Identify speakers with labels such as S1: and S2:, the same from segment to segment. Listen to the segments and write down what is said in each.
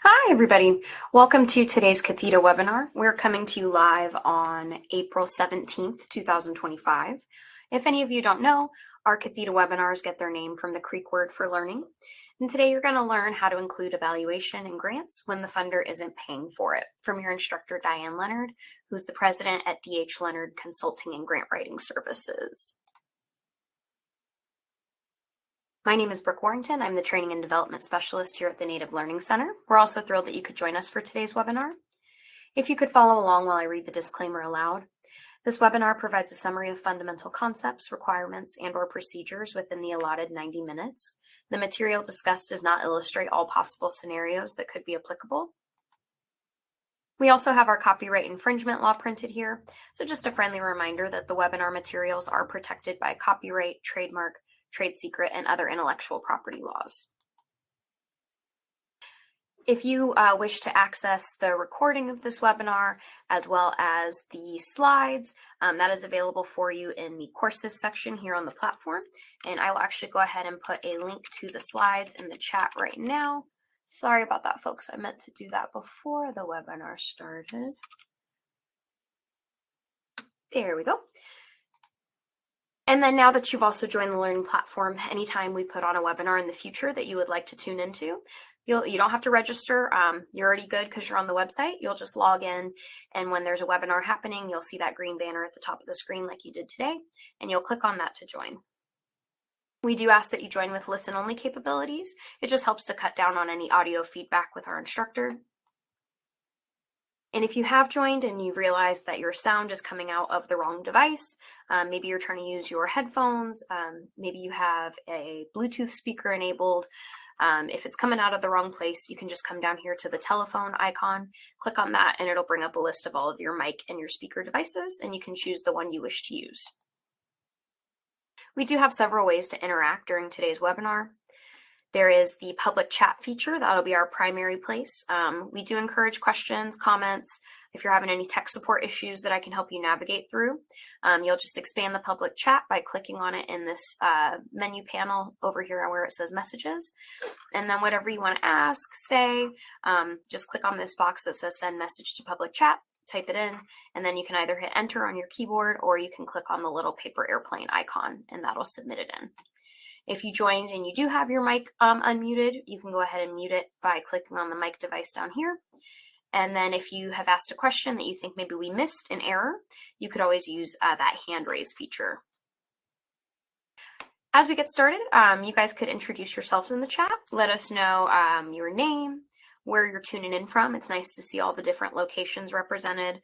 S1: Hi, everybody. Welcome to today's Cathedra webinar. We're coming to you live on April 17th, 2025. If any of you don't know, our Cathedra webinars get their name from the Creek word for learning. And today you're going to learn how to include evaluation and grants when the funder isn't paying for it from your instructor, Diane Leonard, who's the president at D.H. Leonard Consulting and Grant Writing Services. My name is Brooke Warrington. I'm the Training and Development Specialist here at the Native Learning Center. We're also thrilled that you could join us for today's webinar. If you could follow along while I read the disclaimer aloud. This webinar provides a summary of fundamental concepts, requirements, and/or procedures within the allotted 90 minutes. The material discussed does not illustrate all possible scenarios that could be applicable. We also have our copyright infringement law printed here, so just a friendly reminder that the webinar materials are protected by copyright, trademark, trade secret, and other intellectual property laws. If you wish to access the recording of this webinar, as well as the slides, that is available for you in the courses section here on the platform. And I will actually go ahead and put a link to the slides in the chat right now. Sorry about that, folks. I meant to do that before the webinar started. There we go. And then now that you've also joined the learning platform, anytime we put on a webinar in the future that you would like to tune into, you don't have to register. You're already good because you're on the website. You'll just log in, and when there's a webinar happening, you'll see that green banner at the top of the screen like you did today, and you'll click on that to join. We do ask that you join with listen-only capabilities. It just helps to cut down on any audio feedback with our instructor. And if you have joined and you've realized that your sound is coming out of the wrong device, maybe you're trying to use your headphones, maybe you have a Bluetooth speaker enabled. If it's coming out of the wrong place, you can just come down here to the telephone icon, click on that, and it'll bring up a list of all of your mic and your speaker devices, and you can choose the one you wish to use. We do have several ways to interact during today's webinar. There is the public chat feature. That'll be our primary place. We do encourage questions, comments. If you're having any tech support issues that I can help you navigate through, you'll just expand the public chat by clicking on it in this menu panel over here where it says messages. And then whatever you want to ask, say, just click on this box that says send message to public chat, type it in, and then you can either hit enter on your keyboard or you can click on the little paper airplane icon and that'll submit it in. If you joined and you do have your mic unmuted, you can go ahead and mute it by clicking on the mic device down here. And then if you have asked a question that you think maybe we missed in error, you could always use that hand raise feature. As we get started, you guys could introduce yourselves in the chat. Let us know your name, where you're tuning in from. It's nice to see all the different locations represented,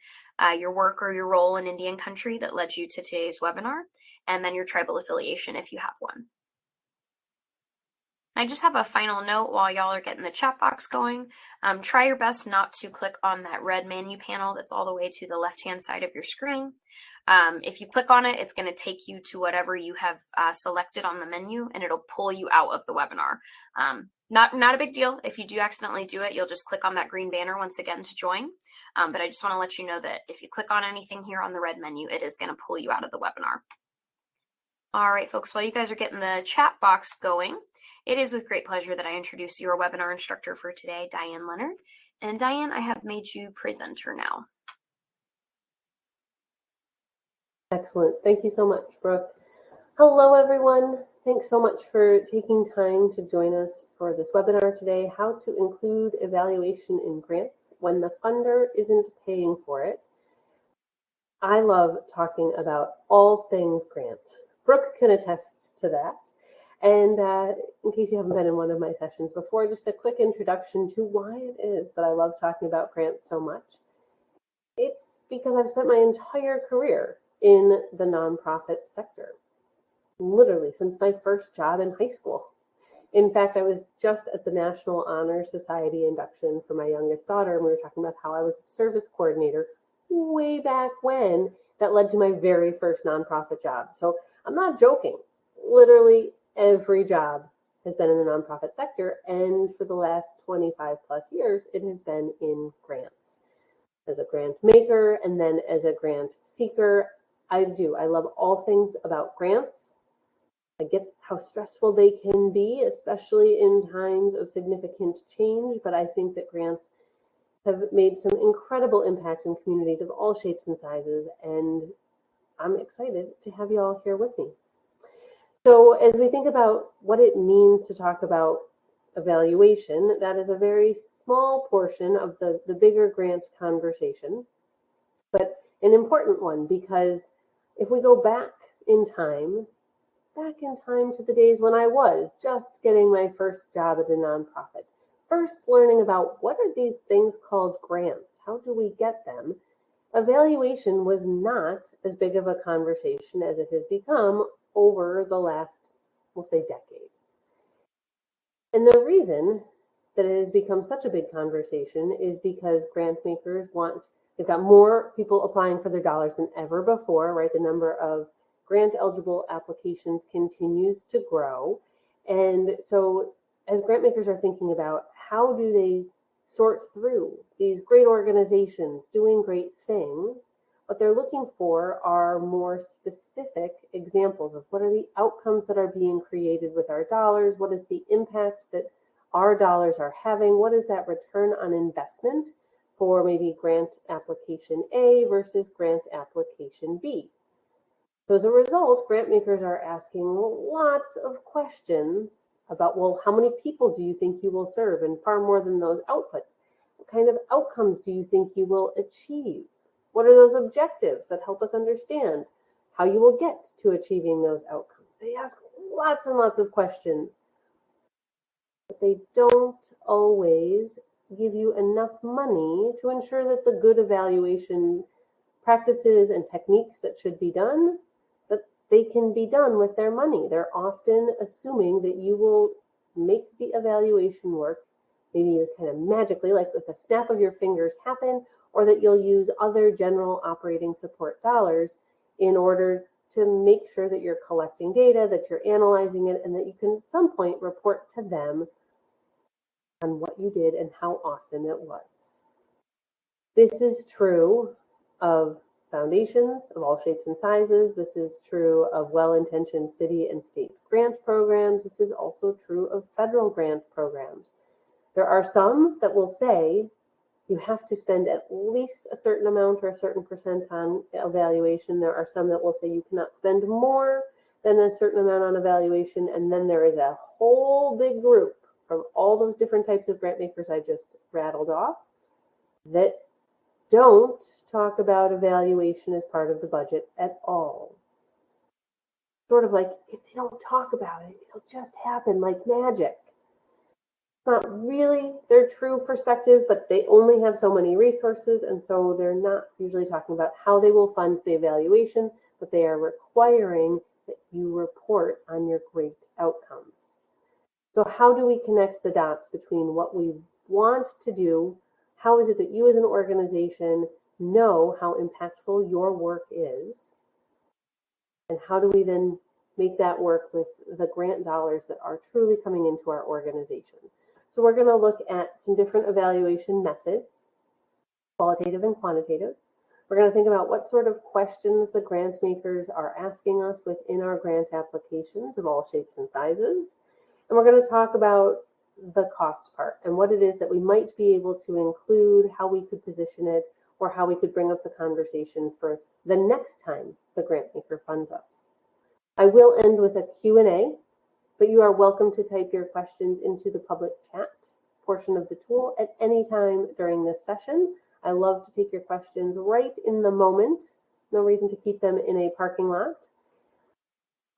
S1: your work or your role in Indian country that led you to today's webinar, and then your tribal affiliation if you have one. I just have a final note while y'all are getting the chat box going. Try your best not to click on that red menu panel that's all the way to the left-hand side of your screen. If you click on it, it's going to take you to whatever you have selected on the menu, and it'll pull you out of the webinar. Not a big deal. If you do accidentally do it, you'll just click on that green banner once again to join. But I just want to let you know that if you click on anything here on the red menu, it is going to pull you out of the webinar. All right, folks, while you guys are getting the chat box going, it is with great pleasure that I introduce your webinar instructor for today, Diane Leonard. And Diane, I have made you presenter now.
S2: Excellent. Thank you so much, Brooke. Hello, everyone. Thanks so much for taking time to join us for this webinar today, How to Include Evaluation in Grants When the Funder Isn't Paying for It. I love talking about all things grants. Brooke can attest to that. And in case you haven't been in one of my sessions before, just a quick introduction to why it is that I love talking about grants so much. It's because I've spent my entire career in the nonprofit sector, literally since my first job in high school. In fact, I was just at the National Honor Society induction for my youngest daughter, and we were talking about how I was a service coordinator way back when. That led to my very first nonprofit job. So I'm not joking. Literally every job has been in the nonprofit sector, and for the last 25 plus years, it has been in grants. As a grant maker and then as a grant seeker, I love all things about grants. I get how stressful they can be, especially in times of significant change, but I think that grants have made some incredible impact in communities of all shapes and sizes, and I'm excited to have you all here with me. So as we think about what it means to talk about evaluation, that is a very small portion of the bigger grant conversation, but an important one, because if we go back in time to the days when I was just getting my first job at a nonprofit, first learning about what are these things called grants, how do we get them, evaluation was not as big of a conversation as it has become over the last, we'll say, decade. And the reason that it has become such a big conversation is because grant makers they've got more people applying for their dollars than ever before, right? The number of grant eligible applications continues to grow. And so as grant makers are thinking about how do they sort through these great organizations doing great things, what they're looking for are more specific examples of what are the outcomes that are being created with our dollars, what is the impact that our dollars are having, what is that return on investment for maybe grant application A versus grant application B. So as a result, grant makers are asking lots of questions about, well, how many people do you think you will serve? And far more than those outputs, what kind of outcomes do you think you will achieve? What are those objectives that help us understand how you will get to achieving those outcomes? They ask lots and lots of questions, but they don't always give you enough money to ensure that the good evaluation practices and techniques that should be done, that they can be done with their money. They're often assuming that you will make the evaluation work, maybe kind of magically, like with a snap of your fingers happen, or that you'll use other general operating support dollars in order to make sure that you're collecting data, that you're analyzing it, and that you can at some point report to them on what you did and how awesome it was. This is true of foundations of all shapes and sizes. This is true of well-intentioned city and state grant programs. This is also true of federal grant programs. There are some that will say you have to spend at least a certain amount or a certain percent on evaluation. There are some that will say you cannot spend more than a certain amount on evaluation. And then there is a whole big group from all those different types of grant makers I just rattled off that don't talk about evaluation as part of the budget at all. Sort of like, if they don't talk about it, it'll just happen like magic. It's not really their true perspective, but they only have so many resources, and so they're not usually talking about how they will fund the evaluation, but they are requiring that you report on your great outcomes. So how do we connect the dots between what we want to do? How is it that you as an organization know how impactful your work is? And how do we then make that work with the grant dollars that are truly coming into our organization? So we're going to look at some different evaluation methods, qualitative and quantitative. We're going to think about what sort of questions the grant makers are asking us within our grant applications of all shapes and sizes. And we're going to talk about the cost part and what it is that we might be able to include, how we could position it, or how we could bring up the conversation for the next time the grant maker funds us. I will end with a Q&A, but you are welcome to type your questions into the public chat portion of the tool at any time during this session. I love to take your questions right in the moment. No reason to keep them in a parking lot.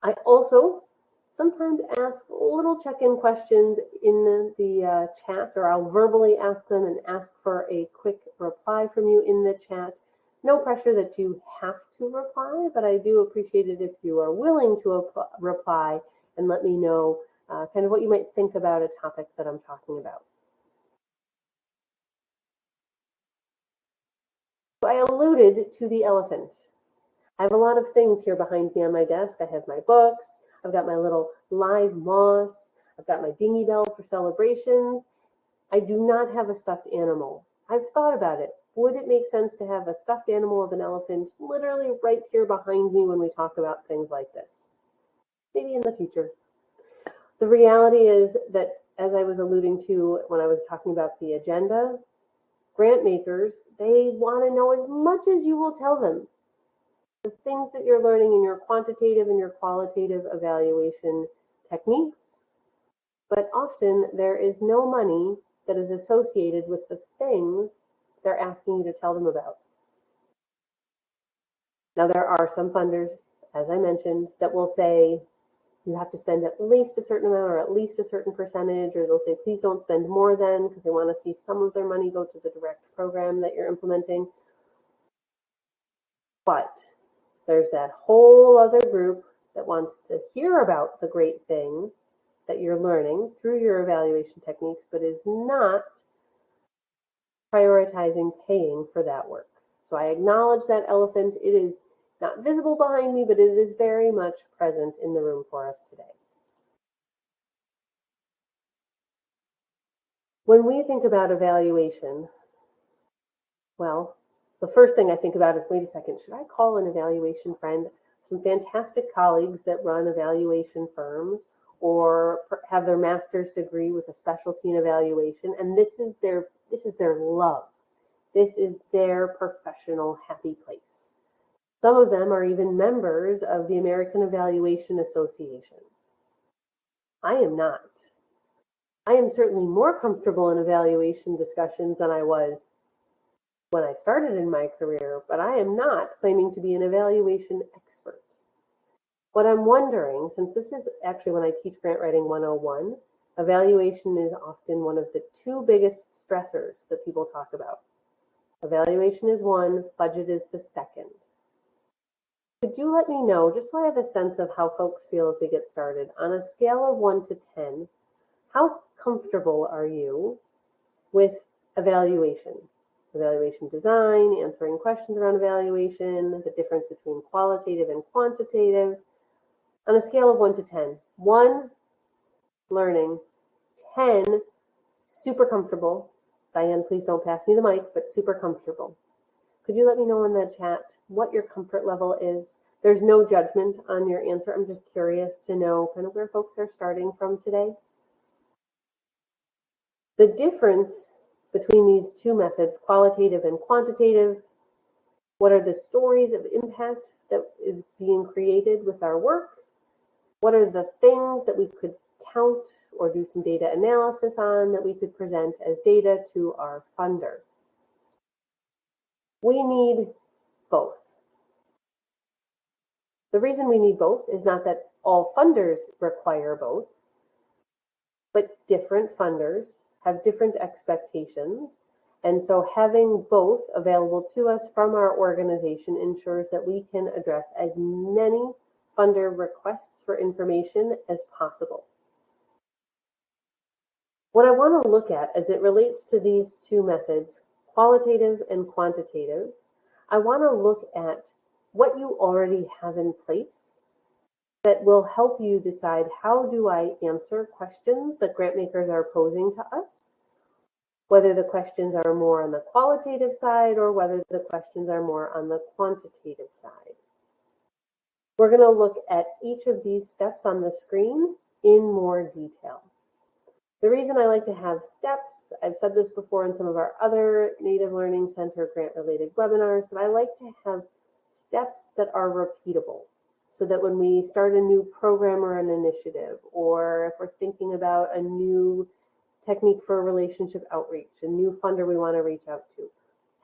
S2: I also sometimes ask little check-in questions in the chat, or I'll verbally ask them and ask for a quick reply from you in the chat. No pressure that you have to reply, but I do appreciate it if you are willing to reply and let me know kind of what you might think about a topic that I'm talking about. So I alluded to the elephant. I have a lot of things here behind me on my desk. I have my books. I've got my little live moss. I've got my dingy bell for celebrations. I do not have a stuffed animal. I've thought about it. Would it make sense to have a stuffed animal of an elephant literally right here behind me when we talk about things like this? maybe in the future. The reality is that, as I was alluding to when I was talking about the agenda, grant makers, they want to know as much as you will tell them. The things that you're learning in your quantitative and your qualitative evaluation techniques, but often there is no money that is associated with the things they're asking you to tell them about. Now, there are some funders, as I mentioned, that will say you have to spend at least a certain amount or at least a certain percentage, or they'll say, please don't spend more than, because they want to see some of their money go to the direct program that you're implementing. But there's that whole other group that wants to hear about the great things that you're learning through your evaluation techniques, but is not prioritizing paying for that work. So I acknowledge that elephant. It is not visible behind me, but it is very much present in the room for us today. When we think about evaluation, well, the first thing I think about is, wait a second, should I call an evaluation friend? Some fantastic colleagues that run evaluation firms or have their master's degree with a specialty in evaluation, and this is their love. This is their professional happy place. Some of them are even members of the American Evaluation Association. I am not. I am certainly more comfortable in evaluation discussions than I was when I started in my career, but I am not claiming to be an evaluation expert. What I'm wondering, since this is actually when I teach Grant Writing 101, evaluation is often one of the two biggest stressors that people talk about. Evaluation is one, budget is the second. Could you let me know, just so I have a sense of how folks feel as we get started, on a scale of 1 to 10, how comfortable are you with evaluation? Evaluation design, answering questions around evaluation, the difference between qualitative and quantitative. On a scale of 1 to 10, 1, learning, 10, super comfortable. Diane, please don't pass me the mic, but super comfortable. Could you let me know in the chat what your comfort level is? There's no judgment on your answer. I'm just curious to know kind of where folks are starting from today. The difference between these two methods, qualitative and quantitative, what are the stories of impact that is being created with our work? What are the things that we could count or do some data analysis on that we could present as data to our funder? We need both. The reason we need both is not that all funders require both, but different funders have different expectations. And so having both available to us from our organization ensures that we can address as many funder requests for information as possible. What I want to look at as it relates to these two methods, qualitative and quantitative, I want to look at what you already have in place that will help you decide, how do I answer questions that grant makers are posing to us, whether the questions are more on the qualitative side or whether the questions are more on the quantitative side. We're going to look at each of these steps on the screen in more detail. The reason I like to have steps, I've said this before in some of our other Native Learning Center grant-related webinars, but I like to have steps that are repeatable, so that when we start a new program or an initiative, or if we're thinking about a new technique for relationship outreach, a new funder we want to reach out to,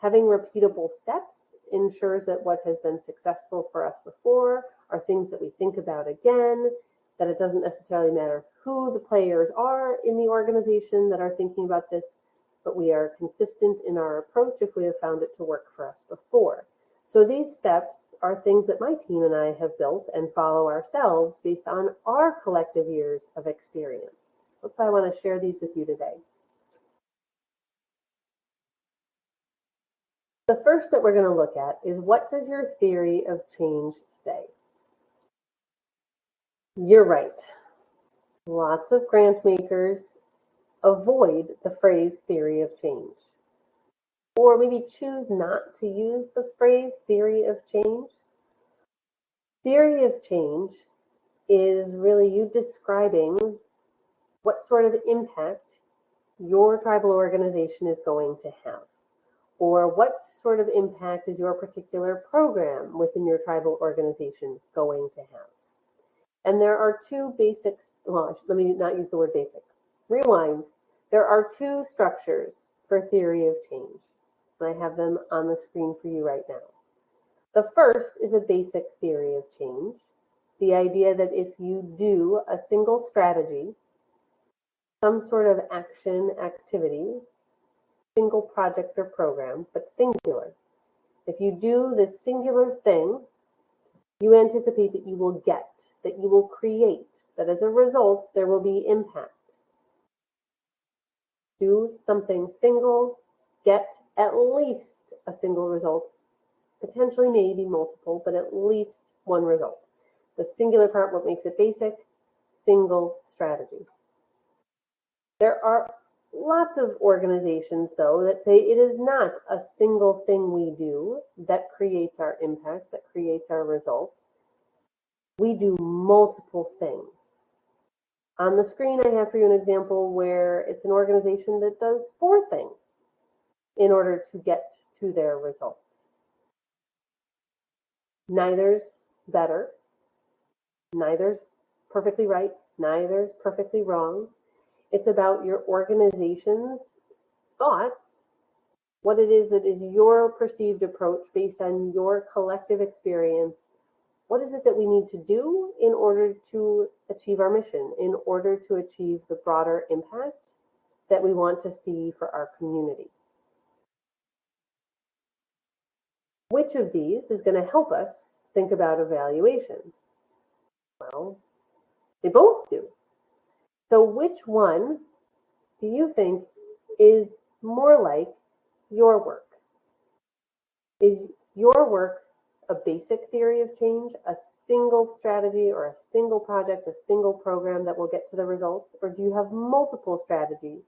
S2: having repeatable steps ensures that what has been successful for us before are things that we think about again, that it doesn't necessarily matter who the players are in the organization that are thinking about this, but we are consistent in our approach if we have found it to work for us before. So these steps are things that my team and I have built and follow ourselves based on our collective years of experience. That's why I want to share these with you today. The first that we're going to look at is, what does your theory of change say? You're right. Lots of grant makers avoid the phrase theory of change, or maybe choose not to use the phrase theory of change. Theory of change is really you describing what sort of impact your tribal organization is going to have, or what sort of impact is your particular program within your tribal organization going to have. And there are two basics, well, let me not use the word basic. Rewind. There are two structures for theory of change. And I have them on the screen for you right now. The first is a basic theory of change. The idea that if you do a single strategy, some sort of action, activity, single project or program, but singular. If you do this singular thing, you anticipate that you will get, that you will create, that as a result, there will be impact. Do something single, get at least a single result, potentially maybe multiple, but at least one result. The singular part, what makes it basic, single strategy. There are lots of organizations, though, that say it is not a single thing we do that creates our impact, that creates our results. We do multiple things. On the screen, I have for you an example where it's an organization that does 4 things in order to get to their results. Neither's better, neither's perfectly right, neither's perfectly wrong. It's about your organization's thoughts, what it is that is your perceived approach based on your collective experience. What is it that we need to do in order to achieve our mission, in order to achieve the broader impact that we want to see for our community? Which of these is going to help us think about evaluation? Well, they both do. So which one do you think is more like your work? Is your work a basic theory of change, a single strategy or a single project, a single program that will get to the results? Or do you have multiple strategies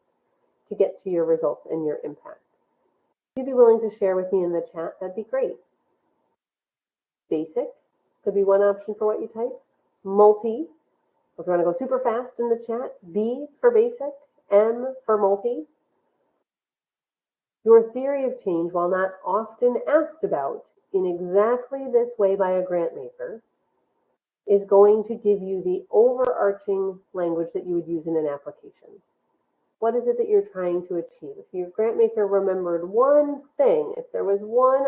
S2: to get to your results and your impact? If you'd be willing to share with me in the chat, that'd be great. Basic could be one option for what you type. Multi, if you want to go super fast in the chat, B for basic, M for multi. Your theory of change, while not often asked about in exactly this way by a grant maker, is going to give you the overarching language that you would use in an application. What is it that you're trying to achieve? If your grant maker remembered one thing, if there was one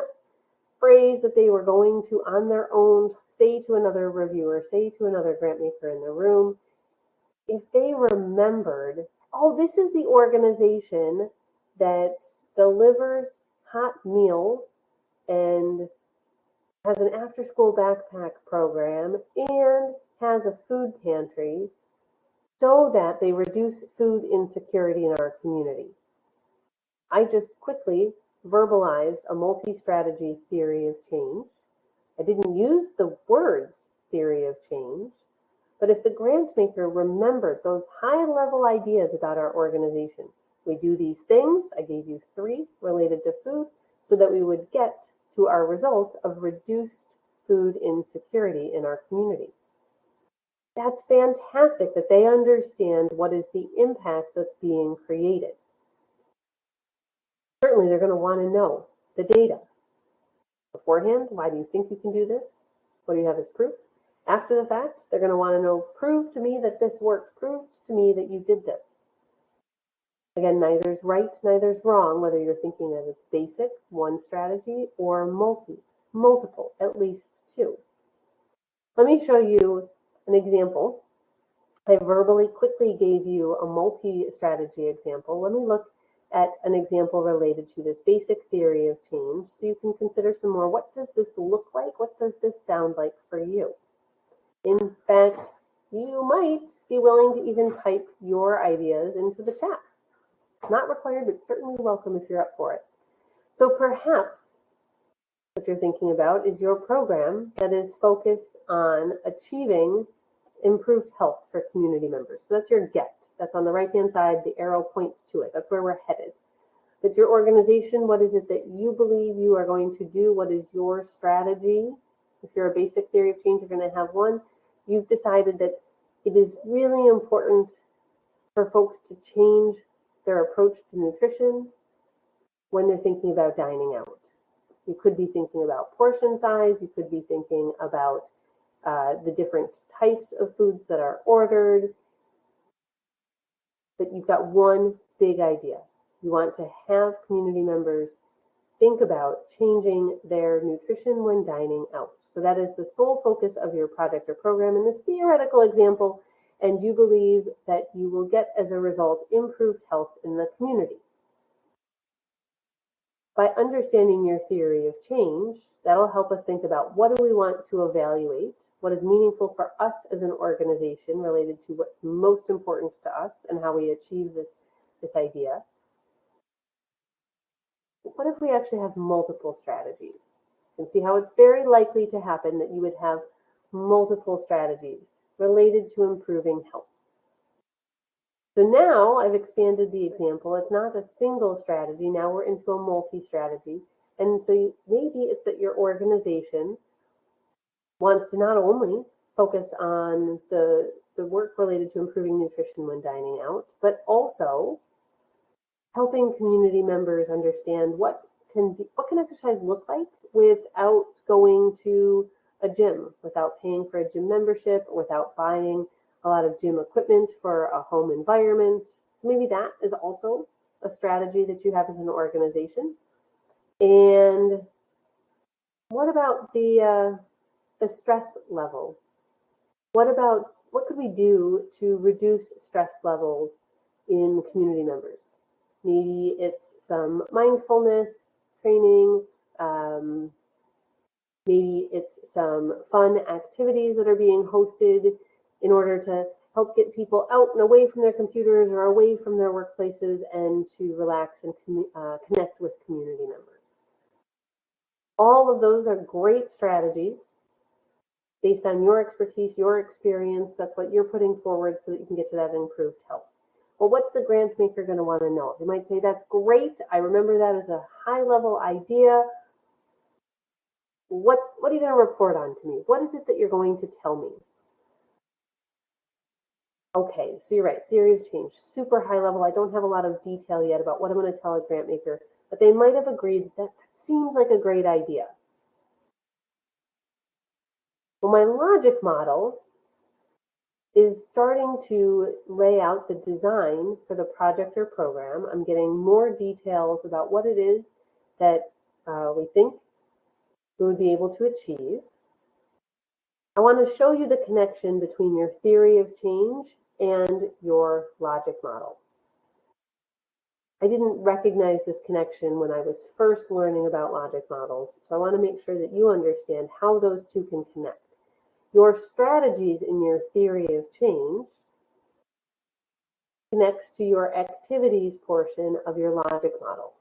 S2: phrase that they were going to, on their own, say to another reviewer, say to another grant maker in the room, if they remembered, oh, this is the organization that delivers hot meals and has an after-school backpack program and has a food pantry so that they reduce food insecurity in our community. I just quickly verbalized a multi-strategy theory of change. I didn't use the words theory of change, but if the grant maker remembered those high-level ideas about our organization, we do these things, I gave you 3 related to food, so that we would get to our result of reduced food insecurity in our community. That's fantastic that they understand what is the impact that's being created. Certainly, they're going to want to know the data. Beforehand, why do you think you can do this? What do you have as proof? After the fact, they're going to want to know, prove to me that this worked, prove to me that you did this. Again, neither's right, neither's wrong, whether you're thinking that it's basic, one strategy, or multiple, at least 2. Let me show you an example. I verbally quickly gave you a multi-strategy example. Let me look at an example related to this basic theory of change so you can consider some more. What does this look like? What does this sound like for you? In fact, you might be willing to even type your ideas into the chat. Not required, but certainly welcome if you're up for it. So perhaps what you're thinking about is your program that is focused on achieving improved health for community members. So that's your get. That's on the right-hand side. The arrow points to it. That's where we're headed. But your organization, what is it that you believe you are going to do? What is your strategy? If you're a basic theory of change, you're going to have one. you've decided that it is really important for folks to change their approach to nutrition when they're thinking about dining out. You could be thinking about portion size. You could be thinking about the different types of foods that are ordered. But you've got one big idea. You want to have community members think about changing their nutrition when dining out. So that is the sole focus of your project or program in this theoretical example, and you believe that you will get, as a result, improved health in the community. By understanding your theory of change, that'll help us think about what do we want to evaluate, what is meaningful for us as an organization related to what's most important to us and how we achieve this idea. What if we actually have multiple strategies? And see how it's very likely to happen that you would have multiple strategies related to improving health. So now I've expanded the example. It's not a single strategy. Now we're into a multi-strategy. And so maybe it's that your organization wants to not only focus on the work related to improving nutrition when dining out, but also helping community members understand what can exercise look like without going to a gym, without paying for a gym membership, without buying a lot of gym equipment for a home environment. So maybe that is also a strategy that you have as an organization. And what about the stress level? What could we do to reduce stress levels in community members? Maybe it's some mindfulness training. Maybe it's some fun activities that are being hosted in order to help get people out and away from their computers or away from their workplaces and to relax and connect with community members. All of those are great strategies based on your expertise, your experience. That's what you're putting forward so that you can get to that improved health. Well, what's the grant maker going to want to know? They might say, that's great. I remember that as a high-level idea. What are you going to report on to me? What is it that you're going to tell me? Okay, so you're right. Theory of change, super high level. I don't have a lot of detail yet about what I'm going to tell a grant maker, but they might have agreed that seems like a great idea. Well, my logic model is starting to lay out the design for the project or program. I'm getting more details about what it is that we think we would be able to achieve. I want to show you the connection between your theory of change and your logic model. I didn't recognize this connection when I was first learning about logic models, so I want to make sure that you understand how those two can connect. Your strategies in your theory of change connects to your activities portion of your logic model.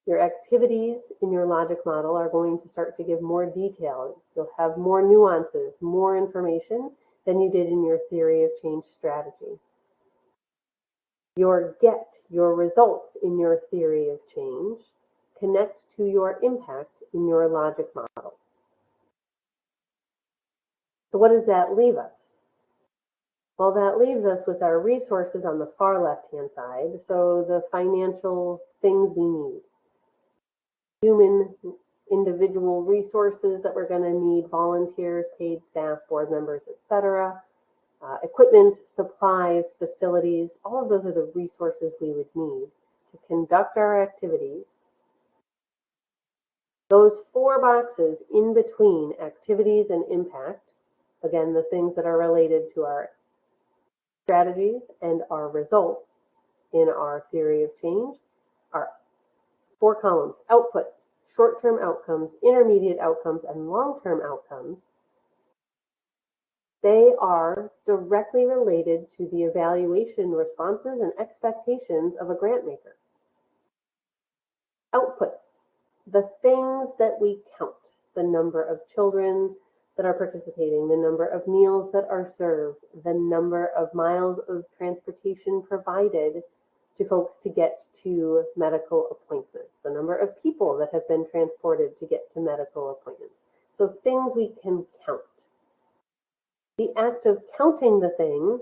S2: Your activities in your logic model are going to start to give more detail. You'll have more nuances, more information than you did in your theory of change strategy. Your results in your theory of change connect to your impact in your logic model. So what does that leave us? Well, that leaves us with our resources on the far left-hand side, so the financial things we need. Human, individual resources that we're going to need, volunteers, paid staff, board members, etc. Equipment, supplies, facilities, all of those are the resources we would need to conduct our activities. Those four boxes in between activities and impact, again, the things that are related to our strategies and our results in our theory of change, are four columns: outputs, short-term outcomes, intermediate outcomes, and long-term outcomes. They are directly related to the evaluation responses and expectations of a grant maker. Outputs, the things that we count, the number of children that are participating, the number of meals that are served, the number of miles of transportation provided to folks to get to medical appointments, the number of people that have been transported to get to medical appointments. So things we can count. The act of counting the things,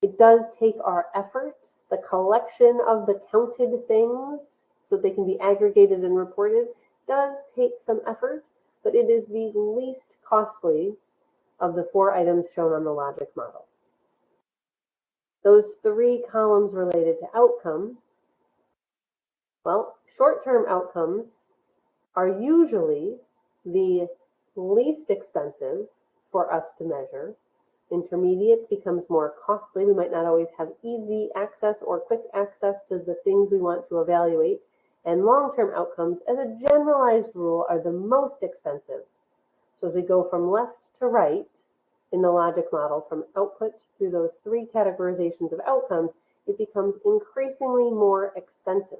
S2: it does take our effort. The collection of the counted things so they can be aggregated and reported does take some effort, but it is the least costly of the 4 items shown on the logic model. Those 3 columns related to outcomes, well, short-term outcomes are usually the least expensive for us to measure. Intermediate becomes more costly. We might not always have easy access or quick access to the things we want to evaluate. And long-term outcomes, as a generalized rule, are the most expensive. So as we go from left to right in the logic model, from output through those 3 categorizations of outcomes, it becomes increasingly more expensive.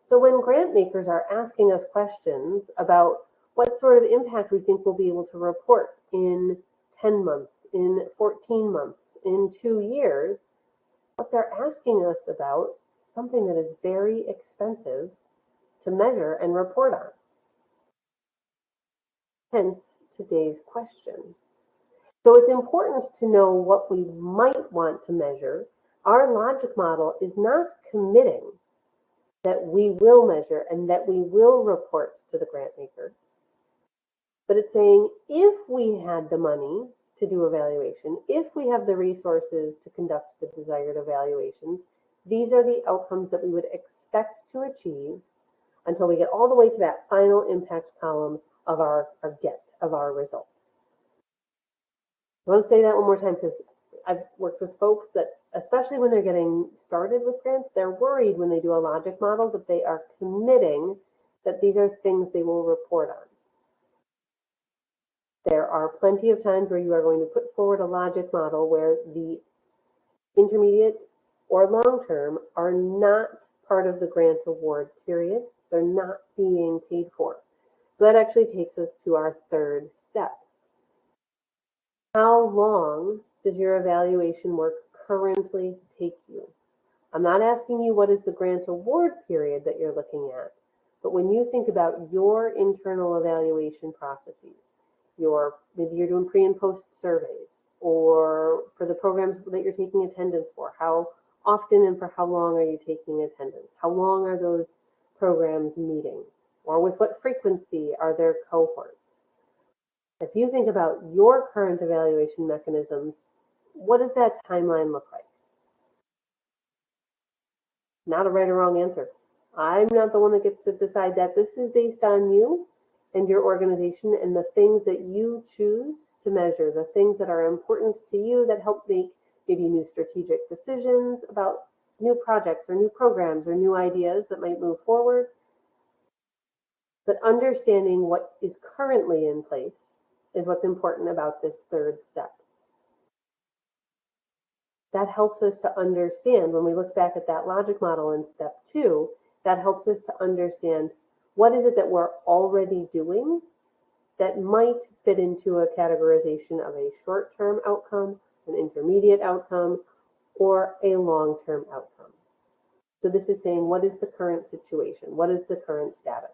S2: So when grant makers are asking us questions about what sort of impact we think we'll be able to report in 10 months, in 14 months, in 2 years, what they're asking us about is something that is very expensive to measure and report on. Hence today's question. So it's important to know what we might want to measure. Our logic model is not committing that we will measure and that we will report to the grant maker. But it's saying if we had the money to do evaluation, if we have the resources to conduct the desired evaluations, these are the outcomes that we would expect to achieve until we get all the way to that final impact column of our result. I want to say that one more time because I've worked with folks that, especially when they're getting started with grants, they're worried when they do a logic model that they are committing that these are things they will report on. There are plenty of times where you are going to put forward a logic model where the intermediate or long-term are not part of the grant award period. They're not being paid for. So that actually takes us to our 3rd step. How long does your evaluation work currently take you? I'm not asking you what is the grant award period that you're looking at, but when you think about your internal evaluation processes, maybe you're doing pre and post surveys, or for the programs that you're taking attendance for, how often and for how long are you taking attendance? How long are those programs meeting? Or with what frequency are there cohorts? If you think about your current evaluation mechanisms, what does that timeline look like? Not a right or wrong answer. I'm not the one that gets to decide that. This is based on you and your organization and the things that you choose to measure, the things that are important to you that help make maybe new strategic decisions about new projects or new programs or new ideas that might move forward. But understanding what is currently in place is what's important about this 3rd step. That helps us to understand, when we look back at that logic model in step 2, that helps us to understand what is it that we're already doing that might fit into a categorization of a short-term outcome, an intermediate outcome, or a long-term outcome. So this is saying, what is the current situation? What is the current status?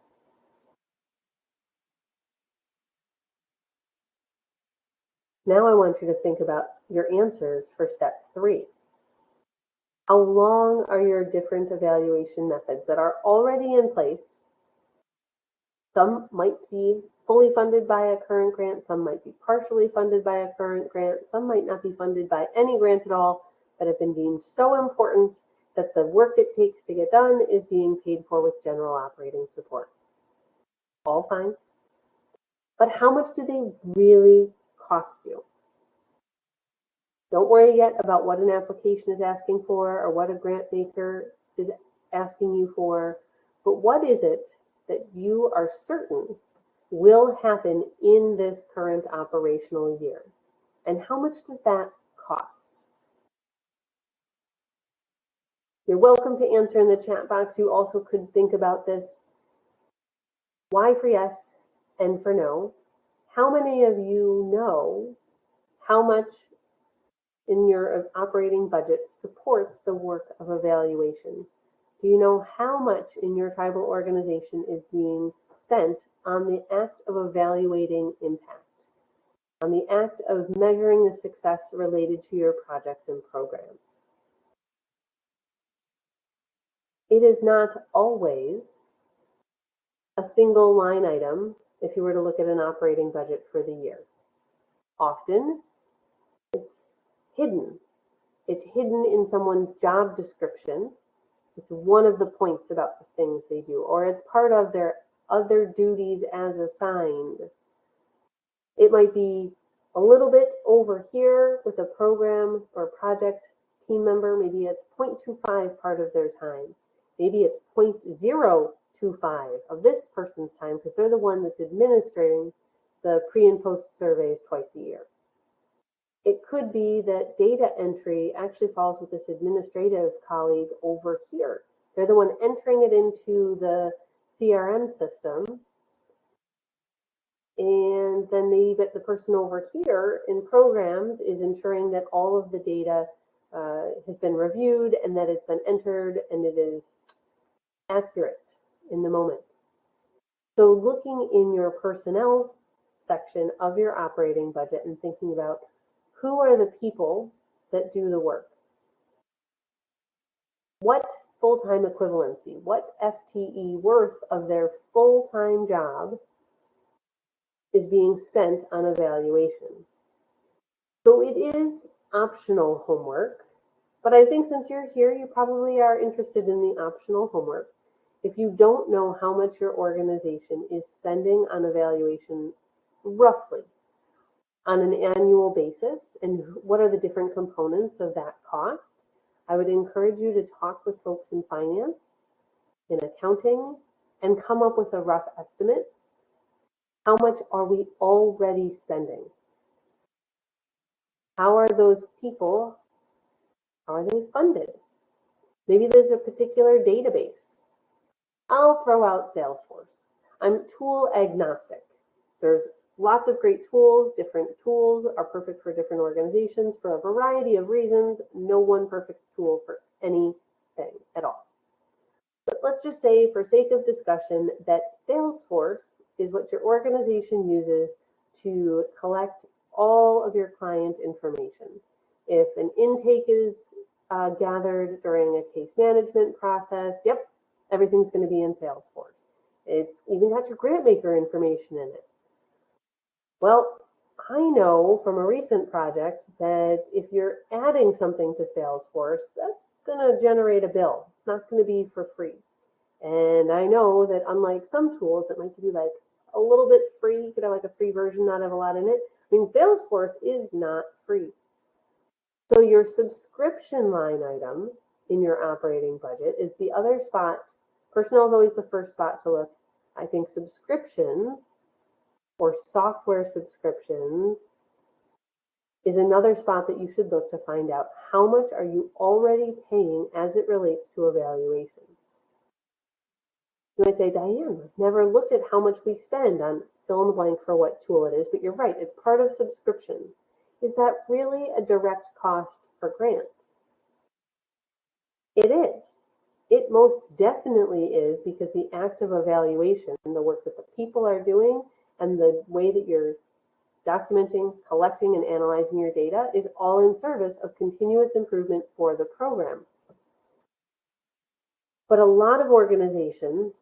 S2: Now I want you to think about your answers for step 3. How long are your different evaluation methods that are already in place? Some might be fully funded by a current grant, some might be partially funded by a current grant, some might not be funded by any grant at all, but have been deemed so important that the work it takes to get done is being paid for with general operating support. All fine. But how much do they really cost you? Don't worry yet about what an application is asking for or what a grant maker is asking you for, but what is it that you are certain will happen in this current operational year? And how much does that cost? You're welcome to answer in the chat box. You also could think about this. Why for yes and for no? How many of you know how much in your operating budget supports the work of evaluation? Do you know how much in your tribal organization is being spent on the act of evaluating impact? on the act of measuring the success related to your projects and programs. It is not always a single line item if you were to look at an operating budget for the year. Often, it's hidden. It's hidden in someone's job description. It's one of the points about the things they do, or it's part of their other duties as assigned. It might be a little bit over here with a program or project team member. Maybe it's 0.25 part of their time. Maybe it's 0.025 of this person's time because they're the one that's administering the pre and post surveys twice a year. It could be that data entry actually falls with this administrative colleague over here. They're the one entering it into the CRM system. And then maybe the person over here in programs is ensuring that all of the data has been reviewed and that it's been entered and it is accurate in the moment. So looking in your personnel section of your operating budget and thinking about who are the people that do the work? What full-time equivalency, what FTE worth of their full-time job is being spent on evaluation? So it is optional homework, but I think since you're here, you probably are interested in the optional homework. If you don't know how much your organization is spending on evaluation roughly on an annual basis and what are the different components of that cost, I would encourage you to talk with folks in finance, in accounting, and come up with a rough estimate. How much are we already spending? How are those people, how are they funded? Maybe there's a particular database. I'll throw out Salesforce. I'm tool agnostic. There's lots of great tools. Different tools are perfect for different organizations for a variety of reasons. No one perfect tool for anything at all. But let's just say, for sake of discussion, that Salesforce is what your organization uses to collect all of your client information. If an intake is gathered during a case management process, yep, everything's going to be in Salesforce. It's even got your grant maker information in it. Well, I know from a recent project that if you're adding something to Salesforce, that's going to generate a bill. It's not going to be for free. And I know that unlike some tools that might give you like a little bit free, you could have like a free version, not have a lot in it. I mean, Salesforce is not free. So your subscription line item in your operating budget is the other spot. Personnel is always the first spot to look. I think subscriptions or software subscriptions is another spot that you should look to find out how much are you already paying as it relates to evaluation. You might say, Diane, I've never looked at how much we spend on fill in the blank for what tool it is, but you're right, it's part of subscriptions. Is that really a direct cost for grants? It is. It most definitely is, because the act of evaluation, the work that the people are doing, and the way that you're documenting, collecting, and analyzing your data is all in service of continuous improvement for the program. But a lot of organizations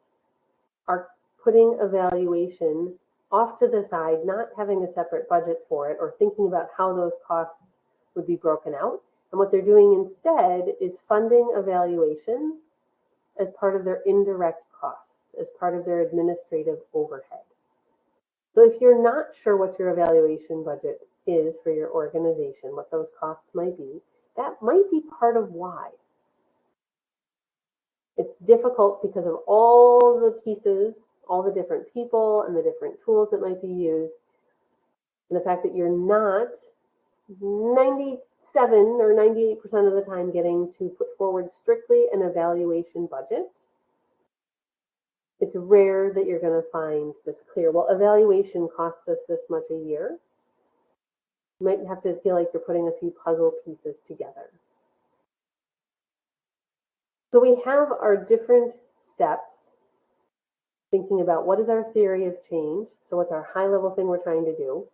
S2: are putting evaluation off to the side, not having a separate budget for it or thinking about how those costs would be broken out. And what they're doing instead is funding evaluation as part of their indirect costs, as part of their administrative overhead. So if you're not sure what your evaluation budget is for your organization, what those costs might be, that might be part of why. It's difficult because of all the pieces, all the different people and the different tools that might be used, and the fact that you're not 97 or 98% of the time getting to put forward strictly an evaluation budget. It's rare that you're going to find this clear. Well, evaluation costs us this much a year. You might have to feel like you're putting a few puzzle pieces together. So we have our different steps, thinking about what is our theory of change. So what's our high level thing we're trying to do?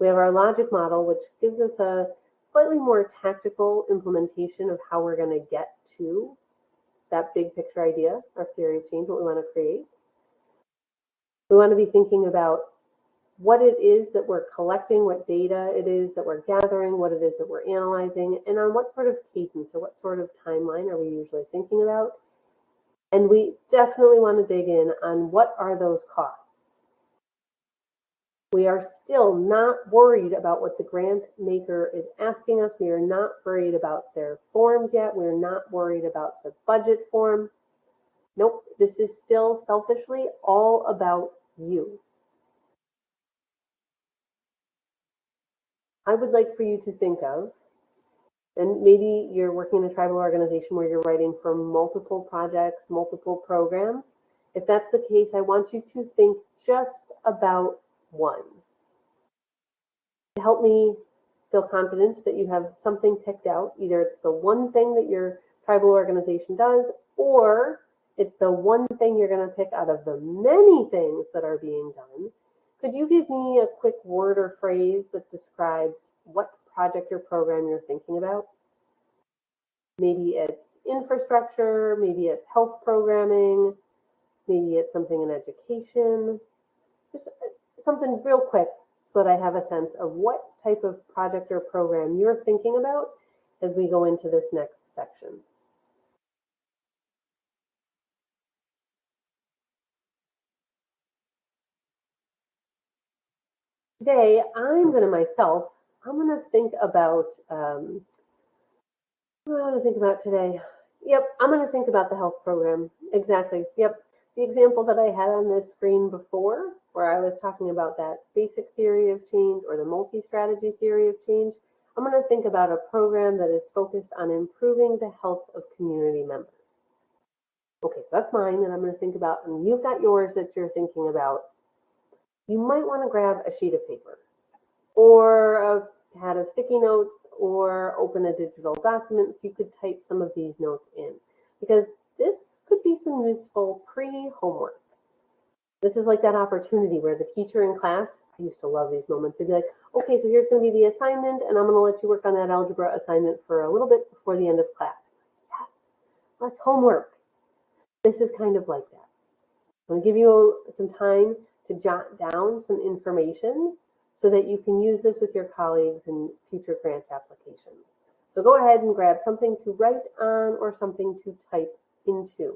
S2: We have our logic model, which gives us a slightly more tactical implementation of how we're going to get to that big picture idea, our theory of change, what we want to create. We want to be thinking about what it is that we're collecting, what data it is that we're gathering, what it is that we're analyzing, and on what sort of cadence or what sort of timeline are we usually thinking about. And we definitely want to dig in on what are those costs. We are still not worried about what the grant maker is asking us. We are not worried about their forms yet. We're not worried about the budget form. Nope, this is still selfishly all about you. I would like for you to think of, and maybe you're working in a tribal organization where you're writing for multiple projects, multiple programs. If that's the case, I want you to think just about one. To help me feel confident that you have something picked out, either it's the one thing that your tribal organization does, or it's the one thing you're going to pick out of the many things that are being done. Could you give me a quick word or phrase that describes what project or program you're thinking about? Maybe it's infrastructure, maybe it's health programming, maybe it's something in education. Just something real quick so that I have a sense of what type of project or program you're thinking about as we go into this next section. Today, I'm going to think about, what do I want to think about today? Yep, I'm going to think about the health program. Exactly. Yep. The example that I had on this screen before, where I was talking about that basic theory of change or the multi-strategy theory of change, I'm going to think about a program that is focused on improving the health of community members. Okay, so that's mine that I'm going to think about, and you've got yours that you're thinking about. You might want to grab a sheet of paper or a pad of sticky notes or open a digital document so you could type some of these notes in, because this could be some useful pre-homework. This is like that opportunity where the teacher in class, I used to love these moments, they'd be like, okay, so here's going to be the assignment, and I'm going to let you work on that algebra assignment for a little bit before the end of class. Yes, less homework. This is kind of like that. I'm going to give you some time to jot down some information so that you can use this with your colleagues in future grant applications. So go ahead and grab something to write on or something to type into.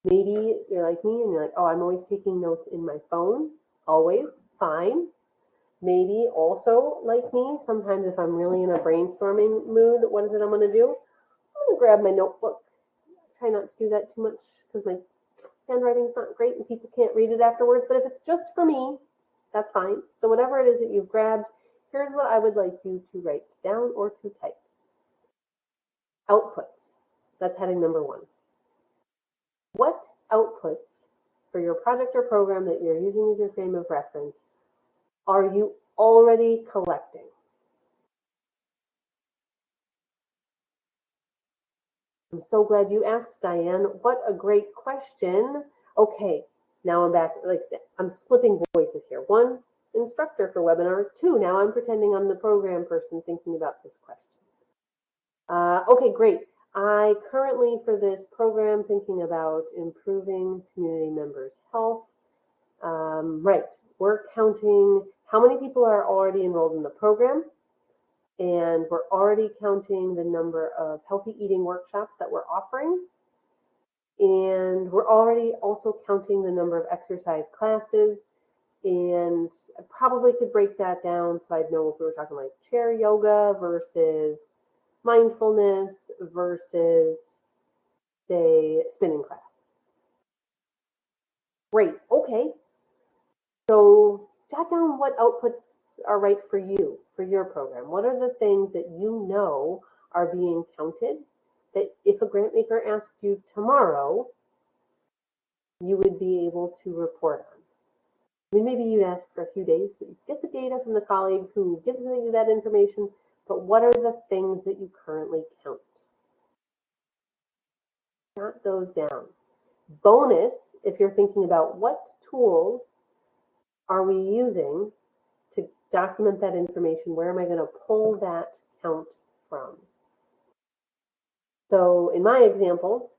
S2: Maybe you're like me and you're like, oh, I'm always taking notes in my phone. Always, fine. Maybe also like me, sometimes if I'm really in a brainstorming mood, what is it I'm going to do? I'm going to grab my notebook. Try not to do that too much because my handwriting's not great and people can't read it afterwards. But if it's just for me, that's fine. So whatever it is that you've grabbed, here's what I would like you to write down or to type. Outputs. That's heading number 1. What outputs for your project or program that you're using as your frame of reference are you already collecting? I'm so glad you asked, Diane. What a great question. Okay, now I'm back. Like, I'm splitting voices here. 1, instructor for webinar. 2, now I'm pretending I'm the program person thinking about this question. Okay, great. I currently, for this program, thinking about improving community members' health. Right, we're counting how many people are already enrolled in the program, and we're already counting the number of healthy eating workshops that we're offering, and we're already also counting the number of exercise classes, and I probably could break that down so I'd know if we were talking like chair yoga versus mindfulness versus, say, spinning class. Great, okay. So jot down what outputs are right for you, for your program. What are the things that you know are being counted that if a grant maker asked you tomorrow, you would be able to report on? I mean, maybe you'd ask for a few days so you get the data from the colleague who gives you that information, but what are the things that you currently count? Jot those down. Bonus, if you're thinking about what tools are we using to document that information. Where am I going to pull that count from? So in my example,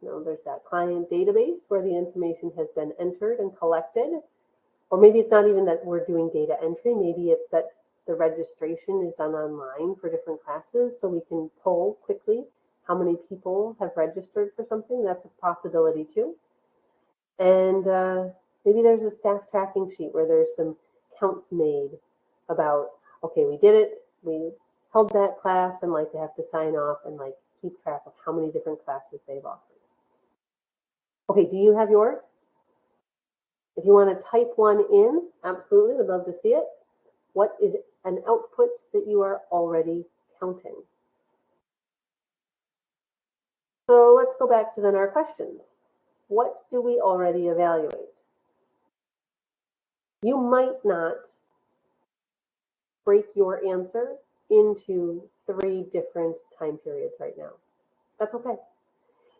S2: there's that client database where the information has been entered and collected. Or maybe it's not even that we're doing data entry. Maybe it's that the registration is done online for different classes, so we can pull quickly how many people have registered for something. That's a possibility too. And maybe there's a staff tracking sheet where there's some counts made about, okay, we did it, we held that class, and like they have to sign off and like keep track of how many different classes they've offered. Okay, do you have yours? If you want to type one in, absolutely, would love to see it. What is an output that you are already counting? So let's go back to then our questions. What do we already evaluate? You might not break your answer into 3 different time periods right now. That's okay.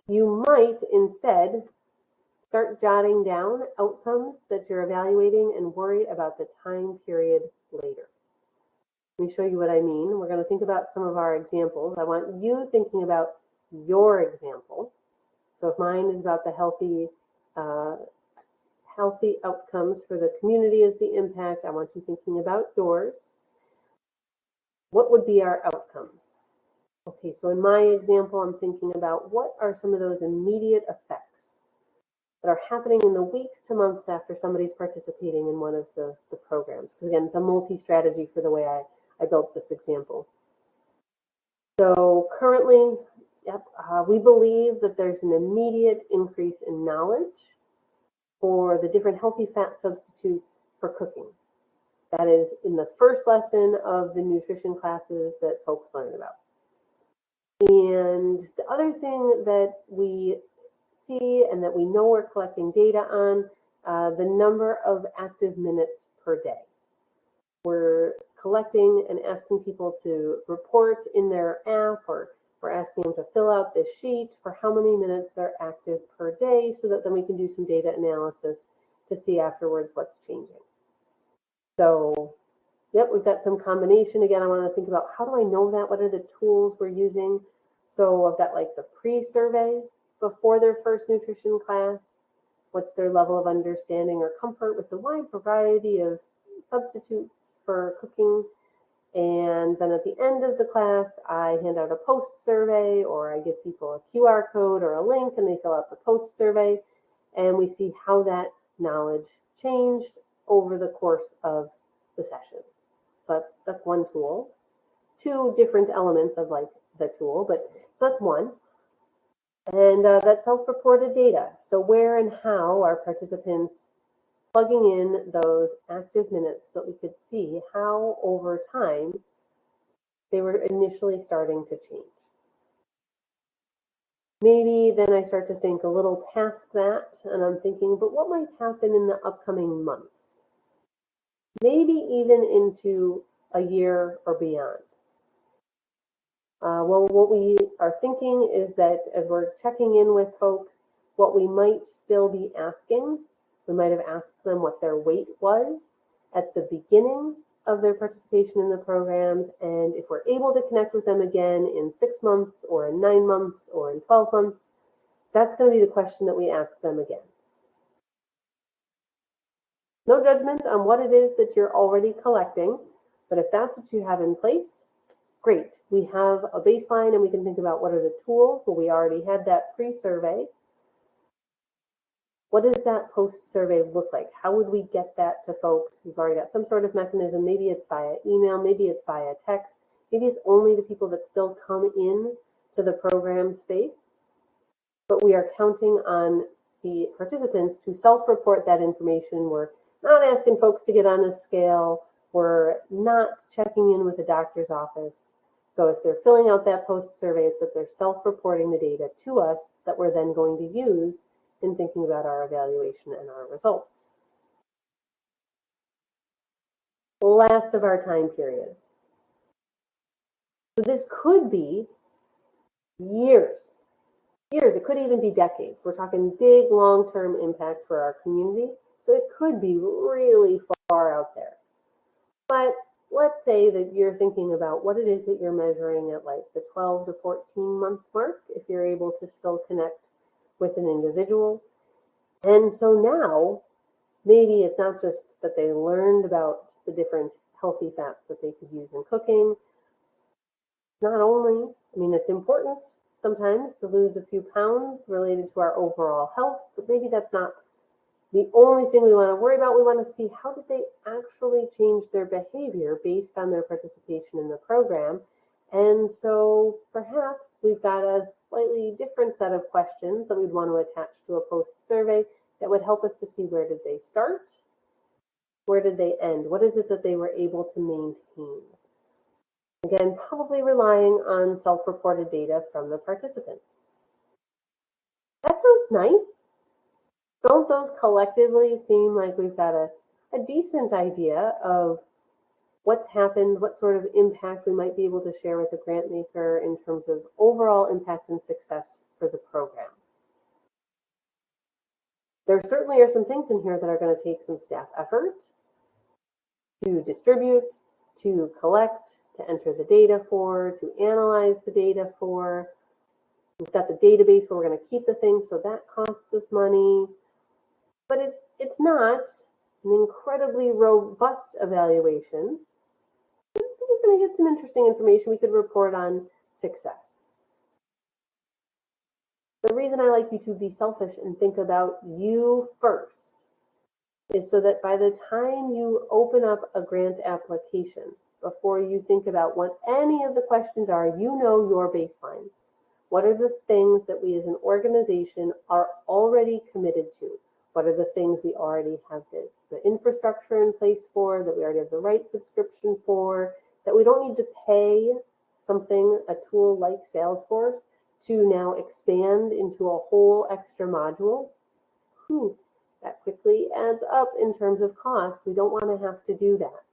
S2: You might instead start jotting down outcomes that you're evaluating and worry about the time period later. Let me show you what I mean. We're going to think about some of our examples. I want you thinking about your example. So if mine is about the healthy outcomes for the community as the impact, I want you thinking about yours. What would be our outcomes? Okay, so in my example, I'm thinking about what are some of those immediate effects that are happening in the weeks to months after somebody's participating in one of the programs. Because again, it's a multi-strategy for the way I built this example. So currently, we believe that there's an immediate increase in knowledge for the different healthy fat substitutes for cooking. That is in the first lesson of the nutrition classes that folks learn about. And the other thing that we see and that we know we're collecting data on, the number of active minutes per day. We're collecting and asking people to report in their app, or we're asking them to fill out this sheet for how many minutes they're active per day, so that then we can do some data analysis to see afterwards what's changing. So, yep, we've got some combination. Again, I want to think about, how do I know that? What are the tools we're using? So I've got like the pre-survey before their first nutrition class. What's their level of understanding or comfort with the wide variety of substitutes for cooking? And then at the end of the class, I hand out a post survey, or I give people a QR code or a link and they fill out the post survey, and we see how that knowledge changed over the course of the session. So that's one tool. 2 different elements of like the tool, but so that's one. And that's self-reported data. So where and how are participants plugging in those active minutes so that we could see how over time they were initially starting to change. Maybe then I start to think a little past that, and I'm thinking, but what might happen in the upcoming months? Maybe even into a year or beyond. Well, what we are thinking is that as we're checking in with folks, what we might still be asking, we might have asked them what their weight was at the beginning of their participation in the programs, and if we're able to connect with them again in 6 months or in 9 months or in 12 months, that's going to be the question that we ask them again. No judgment on what it is that you're already collecting, but if that's what you have in place, great. We have a baseline and we can think about what are the tools. Well, we already had that pre-survey. What does that post-survey look like? How would we get that to folks? We've already got some sort of mechanism. Maybe it's via email, maybe it's via text, maybe it's only the people that still come in to the program space. But we are counting on the participants to self-report that information. We're not asking folks to get on a scale. We're not checking in with the doctor's office. So if they're filling out that post-survey, it's that they're self-reporting the data to us that we're then going to use in thinking about our evaluation and our results. Last of our time periods. So this could be years. It could even be decades. We're talking big long-term impact for our community. So it could be really far out there. But let's say that you're thinking about what it is that you're measuring at like the 12 to 14 month mark, if you're able to still connect with an individual. And so now maybe it's not just that they learned about the different healthy fats that they could use in cooking. Not only, I mean, it's important sometimes to lose a few pounds related to our overall health, but maybe that's not the only thing we want to worry about. We want to see how did they actually change their behavior based on their participation in the program. And so perhaps we've got a slightly different set of questions that we'd want to attach to a post survey that would help us to see where did they start, where did they end, what is it that they were able to maintain. Again, probably relying on self-reported data from the participants. That sounds nice. Don't those collectively seem like we've got a decent idea of what's happened, what sort of impact we might be able to share with the grant maker in terms of overall impact and success for the program? There certainly are some things in here that are going to take some staff effort to distribute, to collect, to enter the data for, to analyze the data for. We've got the database where we're going to keep the things, so that costs us money. But it's not an incredibly robust evaluation. I think we're going to get some interesting information we could report on success. The reason I like you to be selfish and think about you first is so that by the time you open up a grant application, before you think about what any of the questions are, you know your baseline. What are the things that we as an organization are already committed to? What are the things we already have the infrastructure in place for, that we already have the right subscription for, that we don't need to pay something, a tool like Salesforce, to now expand into a whole extra module? That quickly adds up in terms of cost. We don't want to have to do that.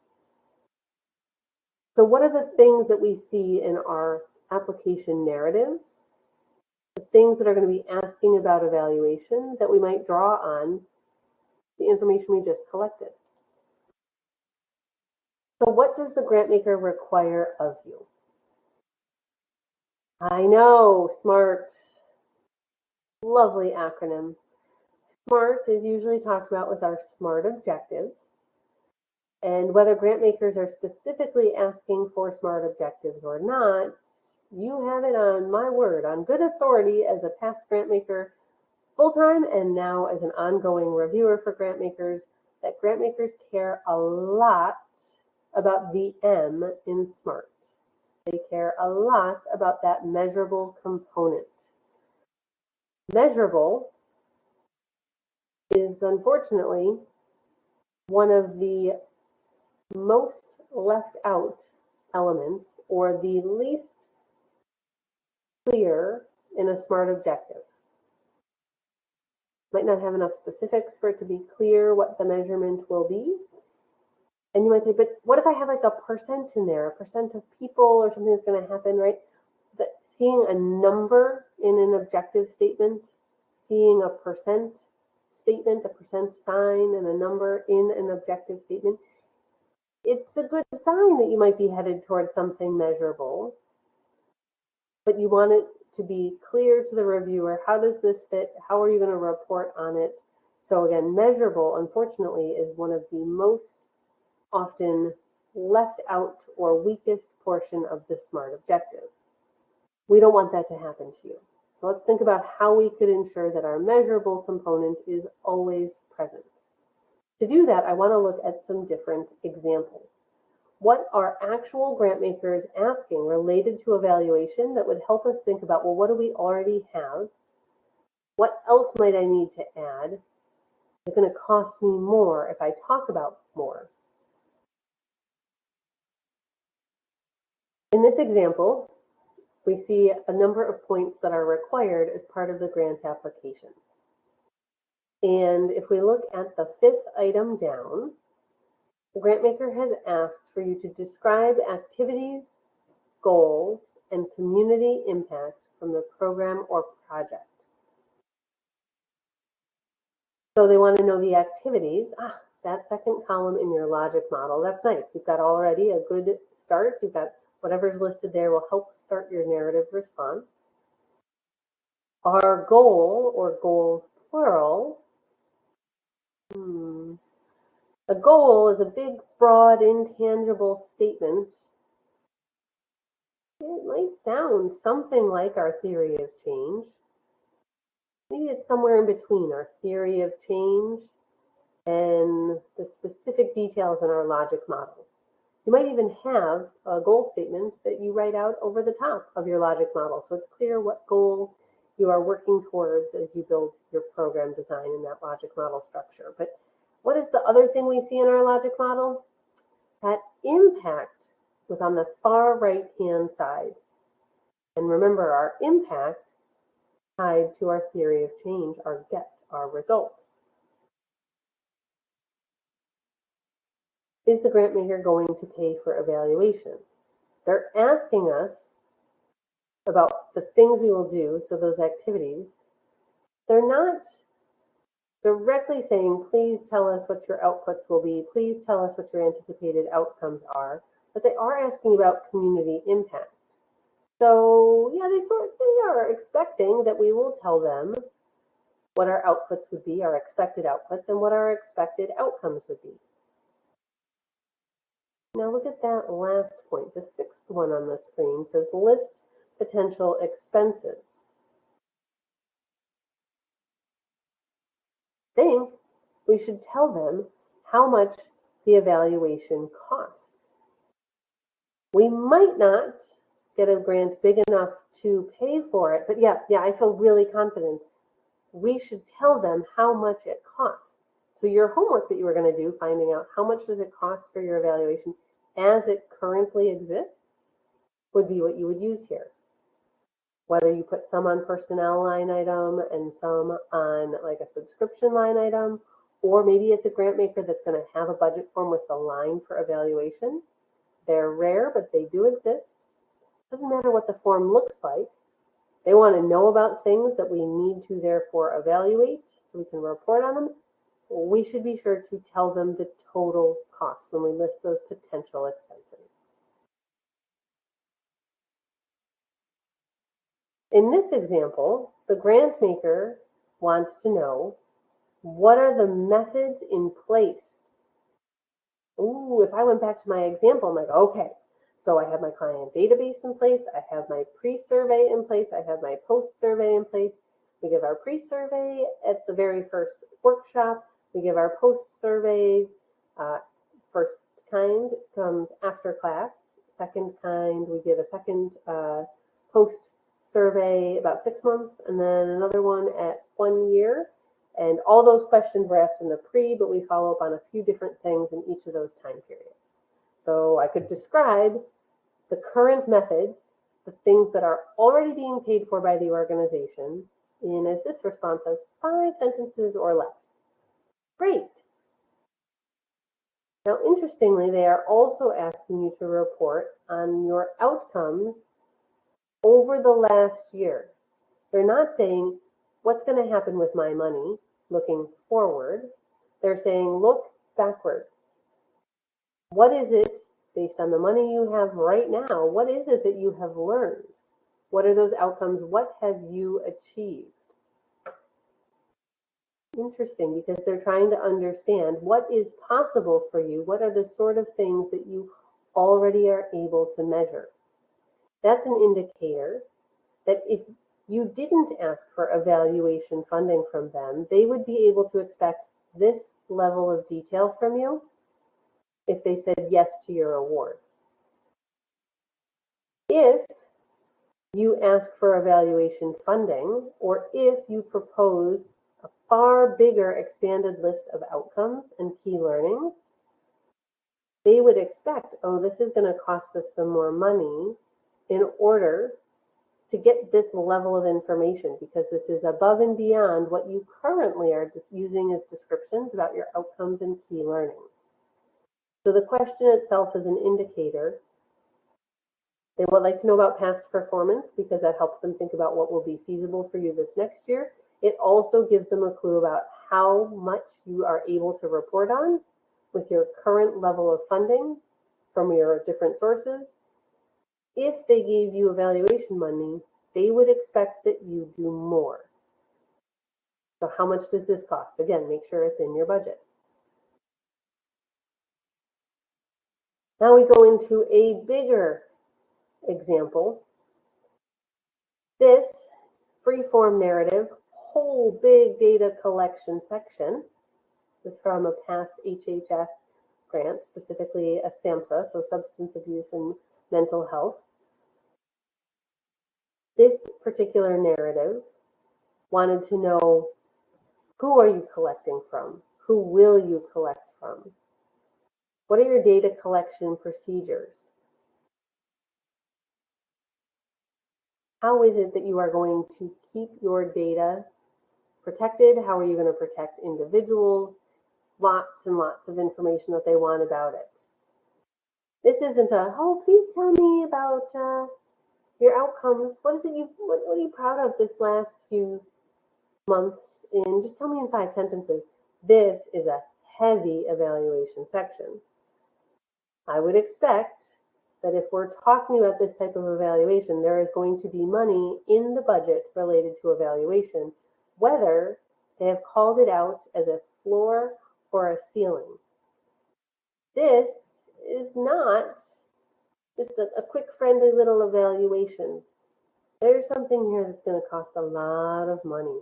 S2: So what are the things that we see in our application narratives? The things that are going to be asking about evaluation that we might draw on the information we just collected. So what does the grant maker require of you? I know, SMART. Lovely acronym. SMART is usually talked about with our SMART objectives. And whether grant makers are specifically asking for SMART objectives or not, you have it on my word, on good authority as a past grant maker full-time and now as an ongoing reviewer for grant makers, that grant makers care a lot about the M in SMART. They care a lot about that measurable component. Measurable is unfortunately one of the most left out elements, or the least clear in a SMART objective. Might not have enough specifics for it to be clear what the measurement will be. And you might say, but what if I have like a percent in there, a percent of people or something that's going to happen, right? That seeing a number in an objective statement, seeing a percent statement, a percent sign and a number in an objective statement, it's a good sign that you might be headed towards something measurable, but you want it to be clear to the reviewer. How does this fit? How are you going to report on it? So again, measurable, unfortunately, is one of the most often left out or weakest portion of the SMART objective. We don't want that to happen to you. So let's think about how we could ensure that our measurable component is always present. To do that, I want to look at some different examples. What are actual grant makers asking related to evaluation that would help us think about, well, what do we already have? What else might I need to add? It's going to cost me more if I talk about more. In this example, we see a number of points that are required as part of the grant application. And if we look at the 5th item down, the grant maker has asked for you to describe activities, goals, and community impact from the program or project. So they want to know the activities. that second column in your logic model. That's nice. You've got already a good start. You've got whatever's listed there will help start your narrative response. Our goal, or goals plural, a goal is a big, broad, intangible statement. It might sound something like our theory of change. Maybe it's somewhere in between our theory of change and the specific details in our logic model. You might even have a goal statement that you write out over the top of your logic model, so it's clear what goal you are working towards as you build your program design in that logic model structure. But what is the other thing we see in our logic model? That impact was on the far right-hand side. And remember, our impact tied to our theory of change, our get, our result. Is the grant maker going to pay for evaluation? They're asking us about the things we will do, so those activities. They're not directly saying, please tell us what your outputs will be, please tell us what your anticipated outcomes are, but they are asking about community impact. So yeah, they are expecting that we will tell them what our outputs would be, our expected outputs, and what our expected outcomes would be. Now look at that last point. The sixth one on the screen says list potential expenses. I think we should tell them how much the evaluation costs. We might not get a grant big enough to pay for it, but yeah, I feel really confident. We should tell them how much it costs. So your homework that you were going to do, finding out how much does it cost for your evaluation as it currently exists, would be what you would use here. Whether you put some on personnel line item and some on like a subscription line item, or maybe it's a grant maker that's going to have a budget form with the line for evaluation. They're rare, but they do exist. Doesn't matter what the form looks like. They want to know about things that we need to therefore evaluate so we can report on them. We should be sure to tell them the total cost when we list those potential expenses. In this example, the grant maker wants to know, what are the methods in place? Ooh, if I went back to my example, I'm like, okay, so I have my client database in place, I have my pre-survey in place, I have my post-survey in place. We give our pre-survey at the very first workshop. We give our post-survey, first kind comes after class. Second kind, we give a second post-survey about 6 months, and then another one at 1 year. And all those questions were asked in the pre, but we follow up on a few different things in each of those time periods. So I could describe the current methods, the things that are already being paid for by the organization, in, as this response says, 5 sentences or less. Great. Now, interestingly, they are also asking you to report on your outcomes over the last year. They're not saying, what's going to happen with my money looking forward? They're saying, look backwards. What is it, based on the money you have right now, what is it that you have learned? What are those outcomes? What have you achieved? Interesting, because they're trying to understand what is possible for you. What are the sort of things that you already are able to measure? That's an indicator that if you didn't ask for evaluation funding from them, they would be able to expect this level of detail from you if they said yes to your award. If you ask for evaluation funding, or if you propose a far bigger expanded list of outcomes and key learnings, they would expect, oh, this is going to cost us some more money in order to get this level of information, because this is above and beyond what you currently are using as descriptions about your outcomes and key learnings. So the question itself is an indicator. They would like to know about past performance because that helps them think about what will be feasible for you this next year. It also gives them a clue about how much you are able to report on with your current level of funding from your different sources. If they gave you evaluation money, they would expect that you do more. So how much does this cost? Again, make sure it's in your budget. Now we go into a bigger example. This free-form narrative, whole big data collection section, is from a past HHS grant, specifically a SAMHSA, so substance abuse and mental health. This particular narrative wanted to know, who are you collecting from? Who will you collect from? What are your data collection procedures? How is it that you are going to keep your data protected? How are you going to protect individuals? Lots and lots of information that they want about it. This isn't a, oh, please tell me about your outcomes. What are you proud of this last few months? And just tell me in 5 sentences. This is a heavy evaluation section. I would expect that if we're talking about this type of evaluation, there is going to be money in the budget related to evaluation, whether they have called it out as a floor or a ceiling. This is not just a quick, friendly little evaluation. There's something here that's going to cost a lot of money.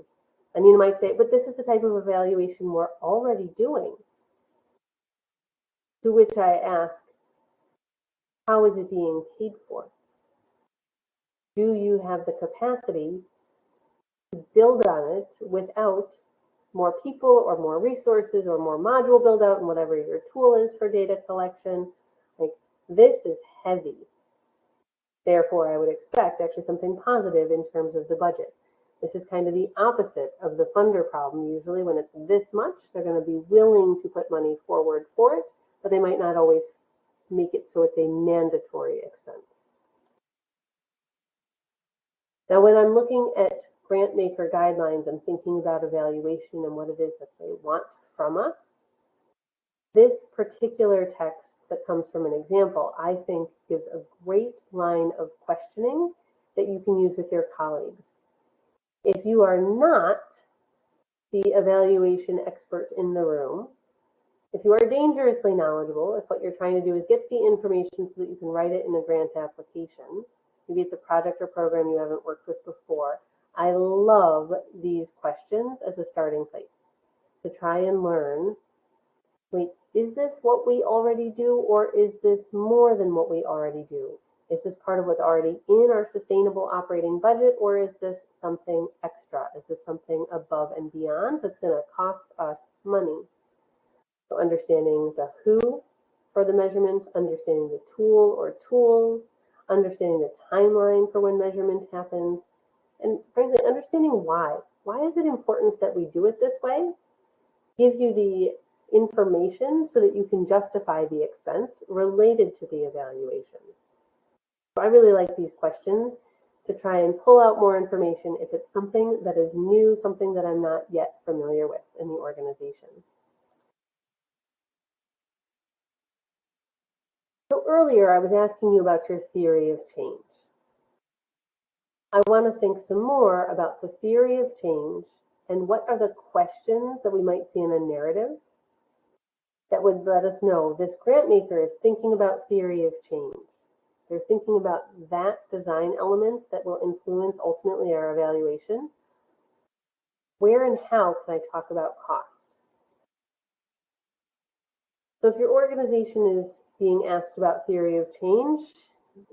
S2: And you might say, but this is the type of evaluation we're already doing. To which I ask, how is it being paid for? Do you have the capacity to build on it without more people or more resources or more module build out and whatever your tool is for data collection? Like, this is heavy. Therefore, I would expect actually something positive in terms of the budget. This is kind of the opposite of the funder problem. Usually when it's this much, they're going to be willing to put money forward for it, but they might not always make it so it's a mandatory expense. Now, when I'm looking at grant maker guidelines, I'm thinking about evaluation and what it is that they want from us. This particular text that comes from an example, I think, gives a great line of questioning that you can use with your colleagues. If you are not the evaluation expert in the room, if you are dangerously knowledgeable, if what you're trying to do is get the information so that you can write it in a grant application, maybe it's a project or program you haven't worked with before, I love these questions as a starting place to try and learn, wait, is this what we already do, or is this more than what we already do? Is this part of what's already in our sustainable operating budget, or is this something extra? Is this something above and beyond that's going to cost us money? So understanding the who for the measurement, understanding the tool or tools, understanding the timeline for when measurement happens, and frankly, understanding why. Why is it important that we do it this way? Gives you the information so that you can justify the expense related to the evaluation. So I really like these questions to try and pull out more information if it's something that is new, something that I'm not yet familiar with in the organization. So earlier I was asking you about your theory of change. I want to think some more about the theory of change and what are the questions that we might see in a narrative that would let us know this grant maker is thinking about theory of change. They're thinking about that design element that will influence ultimately our evaluation. Where and how can I talk about cost? So if your organization is being asked about theory of change,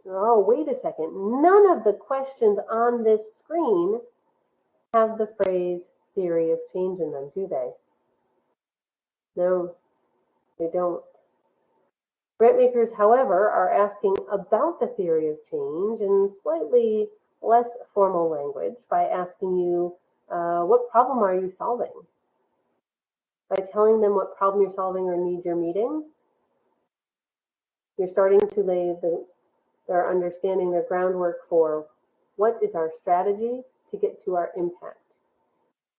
S2: oh, wait a second, none of the questions on this screen have the phrase theory of change in them, do they? No, they don't. Grant makers, however, are asking about the theory of change in slightly less formal language by asking you, what problem are you solving? By telling them what problem you're solving or need you're meeting, you're starting to lay their understanding, their groundwork for what is our strategy to get to our impact.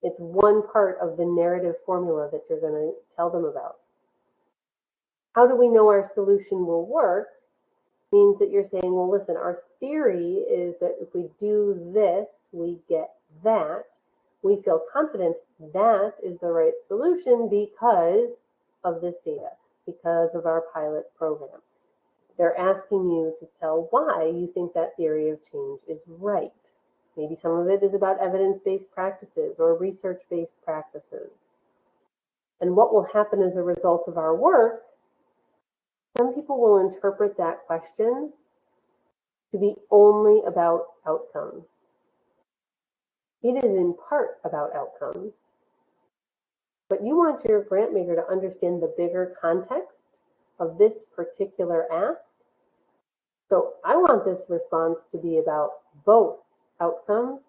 S2: It's one part of the narrative formula that you're going to tell them about. How do we know our solution will work? Means that you're saying, well, listen, our theory is that if we do this, we get that. We feel confident that is the right solution because of this data, because of our pilot program. They're asking you to tell why you think that theory of change is right. Maybe some of it is about evidence-based practices or research-based practices. And what will happen as a result of our work, some people will interpret that question to be only about outcomes. It is in part about outcomes, but you want your grant maker to understand the bigger context of this particular ask. So I want this response to be about both outcomes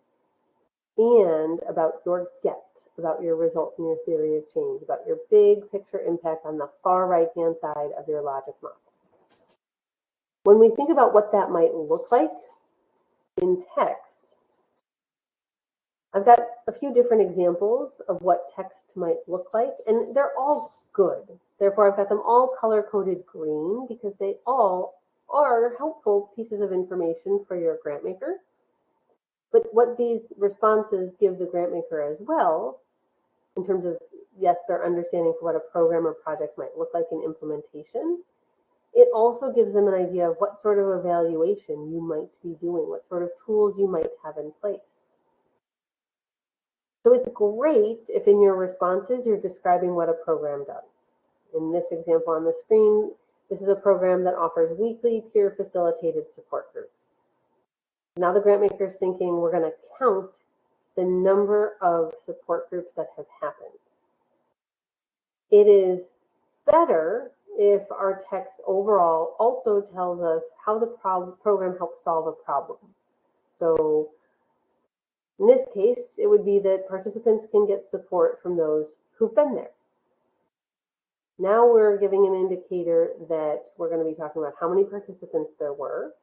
S2: and about your get, about your result and your theory of change, about your big picture impact on the far right-hand side of your logic model. When we think about what that might look like in text, I've got a few different examples of what text might look like, and they're all good. Therefore, I've got them all color-coded green because they all are helpful pieces of information for your grant maker. But what these responses give the grant maker as well, in terms of, yes, their understanding for what a program or project might look like in implementation, it also gives them an idea of what sort of evaluation you might be doing, what sort of tools you might have in place. So it's great if in your responses you're describing what a program does. In this example on the screen, this is a program that offers weekly peer facilitated support groups. Now the grant maker is thinking we're going to count the number of support groups that have happened. It is better if our text overall also tells us how the program helps solve a problem. So in this case, it would be that participants can get support from those who've been there. Now we're giving an indicator that we're going to be talking about how many participants there were.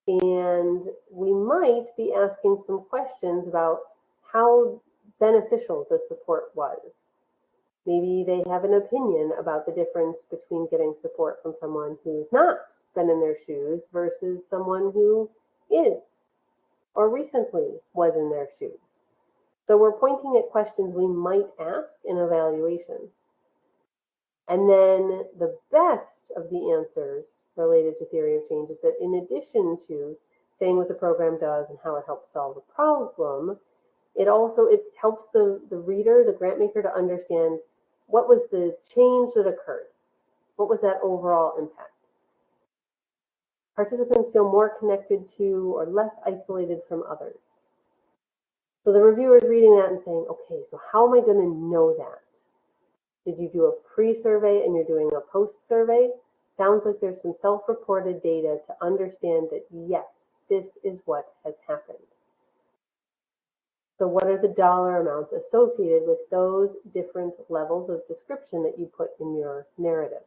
S2: And we might be asking some questions about how beneficial the support was. Maybe they have an opinion about the difference between getting support from someone who's not been in their shoes versus someone who is or recently was in their shoes. So we're pointing at questions we might ask in evaluation. And then the best of the answers related to theory of change is that in addition to saying what the program does and how it helps solve a problem, it helps the reader, the grant maker, to understand what was the change that occurred. What was that overall impact? Participants feel more connected to or less isolated from others. So the reviewer is reading that and saying, okay, so how am I going to know that? Did you do a pre-survey and you're doing a post-survey? Sounds like there's some self-reported data to understand that, yes, this is what has happened. So what are the dollar amounts associated with those different levels of description that you put in your narrative?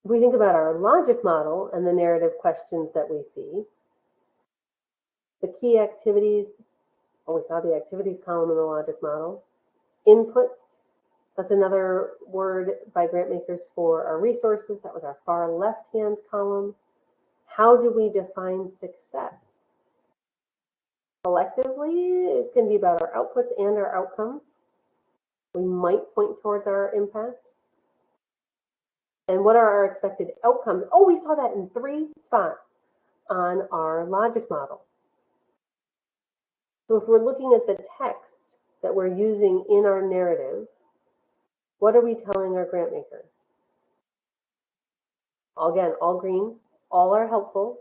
S2: If we think about our logic model and the narrative questions that we see, the key activities, we saw the activities column in the logic model. Inputs, that's another word by grant makers for our resources. That was our far left-hand column. How do we define success? Collectively, it can be about our outputs and our outcomes. We might point towards our impact. And what are our expected outcomes? Oh, we saw that in 3 spots on our logic model. So if we're looking at the text that we're using in our narrative, what are we telling our grant maker? Again, all green, all are helpful.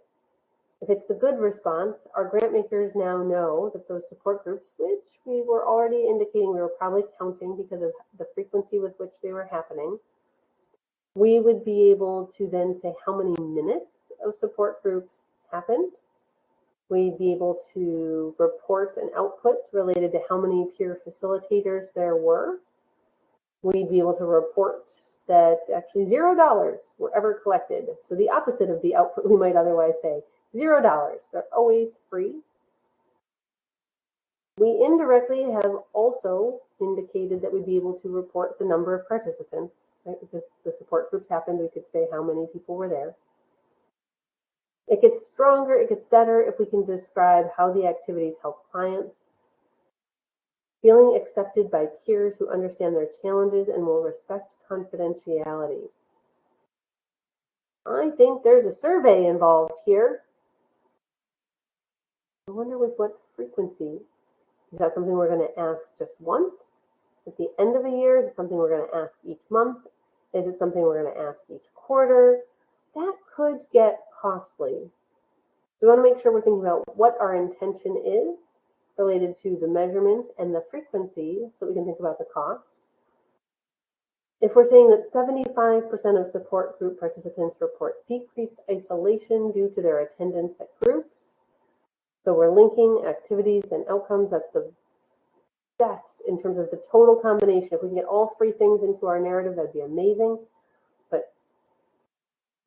S2: If it's the good response, our grant makers now know that those support groups, which we were already indicating we were probably counting because of the frequency with which they were happening, we would be able to then say how many minutes of support groups happened. We'd be able to report an output related to how many peer facilitators there were. We'd be able to report that actually $0 were ever collected. So the opposite of the output we might otherwise say, $0. They're always free. We indirectly have also indicated that we'd be able to report the number of participants, right? Because the support groups happened, we could say how many people were there. It gets stronger, it gets better if we can describe how the activities help clients, feeling accepted by peers who understand their challenges and will respect confidentiality. I think there's a survey involved here. I wonder with what frequency. Is that something we're going to ask just once at the end of the year? Is it something we're going to ask each month? Is it something we're going to ask each quarter? That could get costly. We want to make sure we're thinking about what our intention is related to the measurement and the frequency so we can think about the cost. If we're saying that 75% of support group participants report decreased isolation due to their attendance at groups, so we're linking activities and outcomes at the best in terms of the total combination. If we can get all three things into our narrative, that'd be amazing. But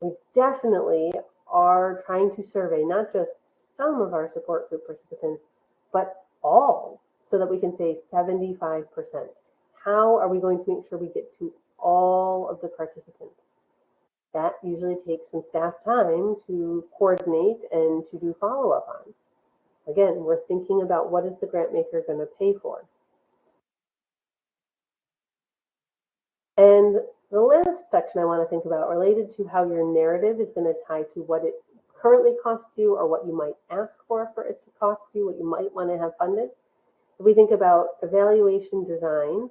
S2: we definitely are trying to survey not just some of our support group participants, but all, so that we can say 75%. How are we going to make sure we get to all of the participants? That usually takes some staff time to coordinate and to do follow-up on. Again, we're thinking about what is the grant maker going to pay for. And the last section I want to think about related to how your narrative is going to tie to what it currently costs you or what you might ask for it to cost you, what you might want to have funded. If we think about evaluation design,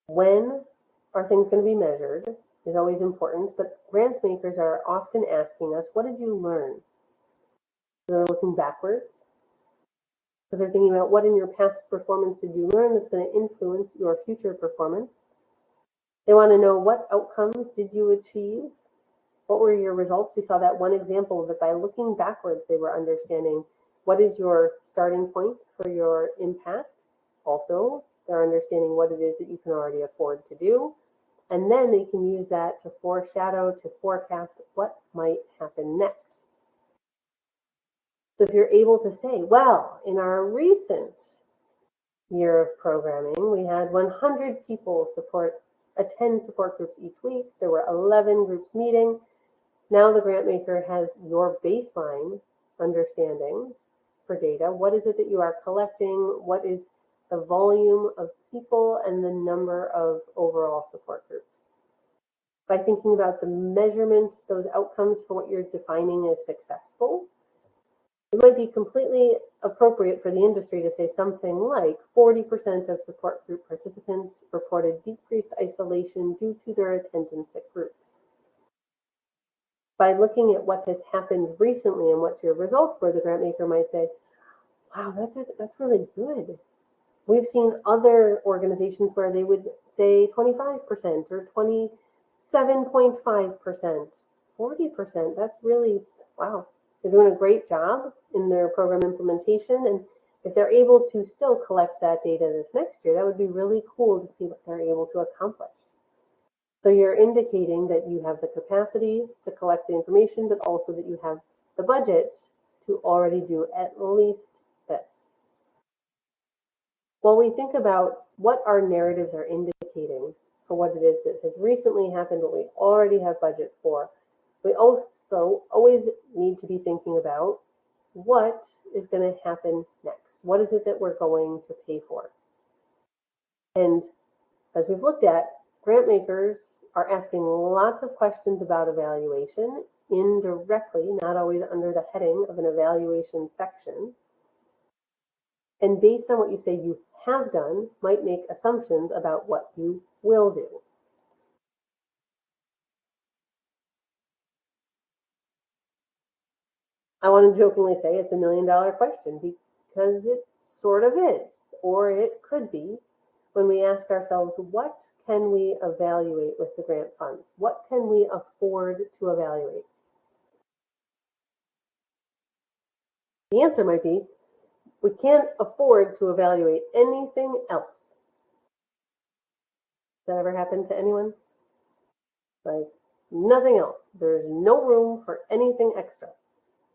S2: when are things going to be measured is always important, but grant makers are often asking us, what did you learn? So they're looking backwards because they're thinking about what in your past performance did you learn that's going to influence your future performance. They want to know what outcomes did you achieve? What were your results? We saw that one example that by looking backwards, they were understanding what is your starting point for your impact. Also, they're understanding what it is that you can already afford to do. And then they can use that to foreshadow, to forecast what might happen next. So if you're able to say, well, in our recent year of programming, we had 100 people attend support groups each week. There were 11 groups meeting. Now the grant maker has your baseline understanding for data. What is it that you are collecting? What is the volume of people and the number of overall support groups? By thinking about the measurement, those outcomes for what you're defining as successful, it might be completely appropriate for the industry to say something like 40% of support group participants reported decreased isolation due to their attendance at groups. By looking at what has happened recently and what your results were, the grant maker might say, wow, that's really good. We've seen other organizations where they would say 25% or 27.5%, 40%. That's really, wow. They're doing a great job in their program implementation. And if they're able to still collect that data this next year, that would be really cool to see what they're able to accomplish. So you're indicating that you have the capacity to collect the information, but also that you have the budget to already do at least this. While we think about what our narratives are indicating for what it is that has recently happened, what we already have budget for, we also always need to be thinking about what is going to happen next. What is it that we're going to pay for? And as we've looked at, grant makers are asking lots of questions about evaluation indirectly, not always under the heading of an evaluation section. And based on what you say you have done, might make assumptions about what you will do. I want to jokingly say it's $1 million question because it sort of is, or it could be, when we ask ourselves, what can we evaluate with the grant funds? What can we afford to evaluate? The answer might be, we can't afford to evaluate anything else. Has that ever happened to anyone? Like, nothing else. There's no room for anything extra.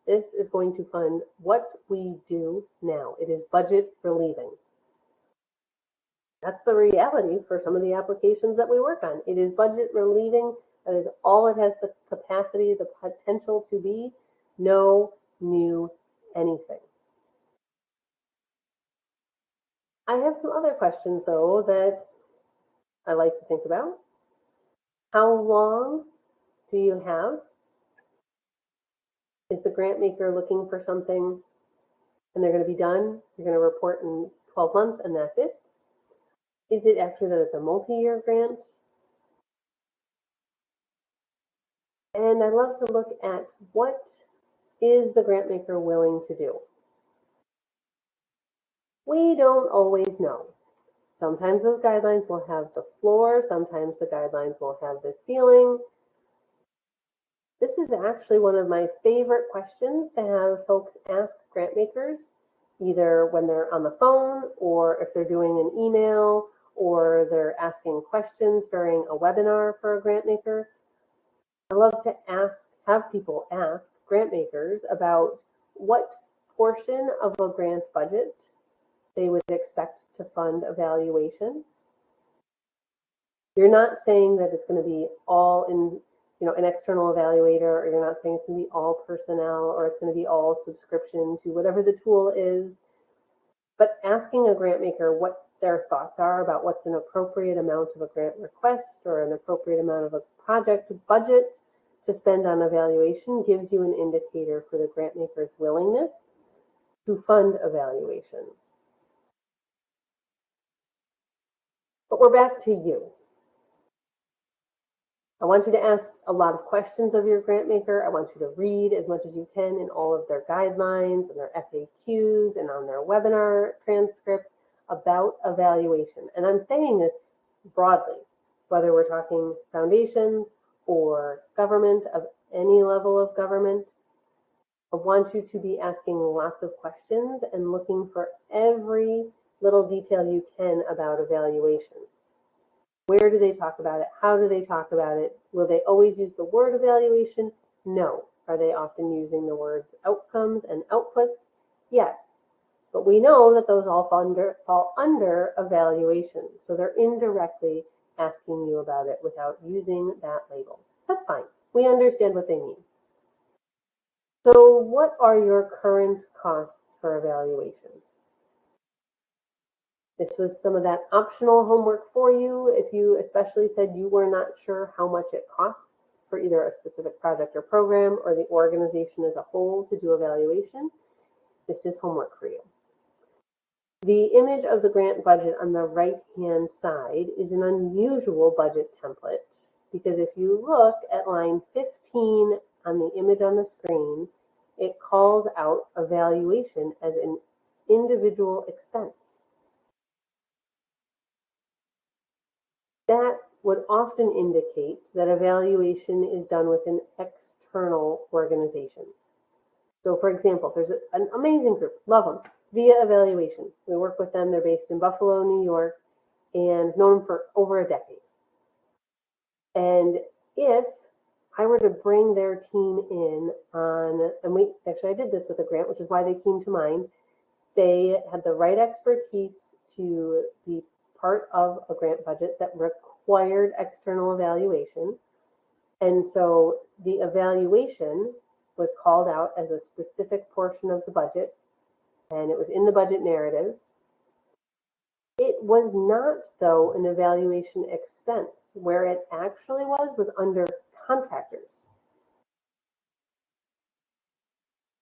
S2: This is going to fund what we do now. It is budget relieving. That's the reality for some of the applications that we work on. It is budget relieving. That is all it has the capacity, the potential to be. No new anything. I have some other questions, though, that I like to think about. How long do you have? Is the grant maker looking for something and they're going to be done? You're going to report in 12 months and that's it? Is it actually that it's a multi-year grant? And I love to look at what is the grant maker willing to do? We don't always know. Sometimes those guidelines will have the floor, sometimes the guidelines will have the ceiling. This is actually one of my favorite questions to have folks ask grant makers, either when they're on the phone or if they're doing an email or they're asking questions during a webinar for a grant maker. I love to have people ask grant makers about what portion of a grant budget they would expect to fund evaluation. You're not saying that it's going to be all in, an external evaluator, or you're not saying it's going to be all personnel, or it's going to be all subscription to whatever the tool is. But asking a grant maker what their thoughts are about what's an appropriate amount of a grant request or an appropriate amount of a project budget to spend on evaluation gives you an indicator for the grant maker's willingness to fund evaluation. But we're back to you. I want you to ask a lot of questions of your grant maker. I want you to read as much as you can in all of their guidelines and their FAQs and on their webinar transcripts about evaluation. And I'm saying this broadly, whether we're talking foundations or government of any level of government. I want you to be asking lots of questions and looking for every little detail you can about evaluation. Where do they talk about it? How do they talk about it? Will they always use the word evaluation? No. Are they often using the words outcomes and outputs? Yes. But we know that those all fall under evaluation. So they're indirectly asking you about it without using that label. That's fine. We understand what they mean. So what are your current costs for evaluation? This was some of that optional homework for you. If you especially said you were not sure how much it costs for either a specific project or program or the organization as a whole to do evaluation, this is homework for you. The image of the grant budget on the right-hand side is an unusual budget template because if you look at line 15 on the image on the screen, it calls out evaluation as an individual expense. That would often indicate that evaluation is done with an external organization. So for example, there's an amazing group, love them, Via Evaluation. We work with them, they're based in Buffalo, New York, and known for over a decade. And if I were to bring their team in on, and I did this with a grant, which is why they came to mind, they had the right expertise to be part of a grant budget that required external evaluation. And so the evaluation was called out as a specific portion of the budget, and it was in the budget narrative. It was not, though, an evaluation expense. Where it actually was under contractors.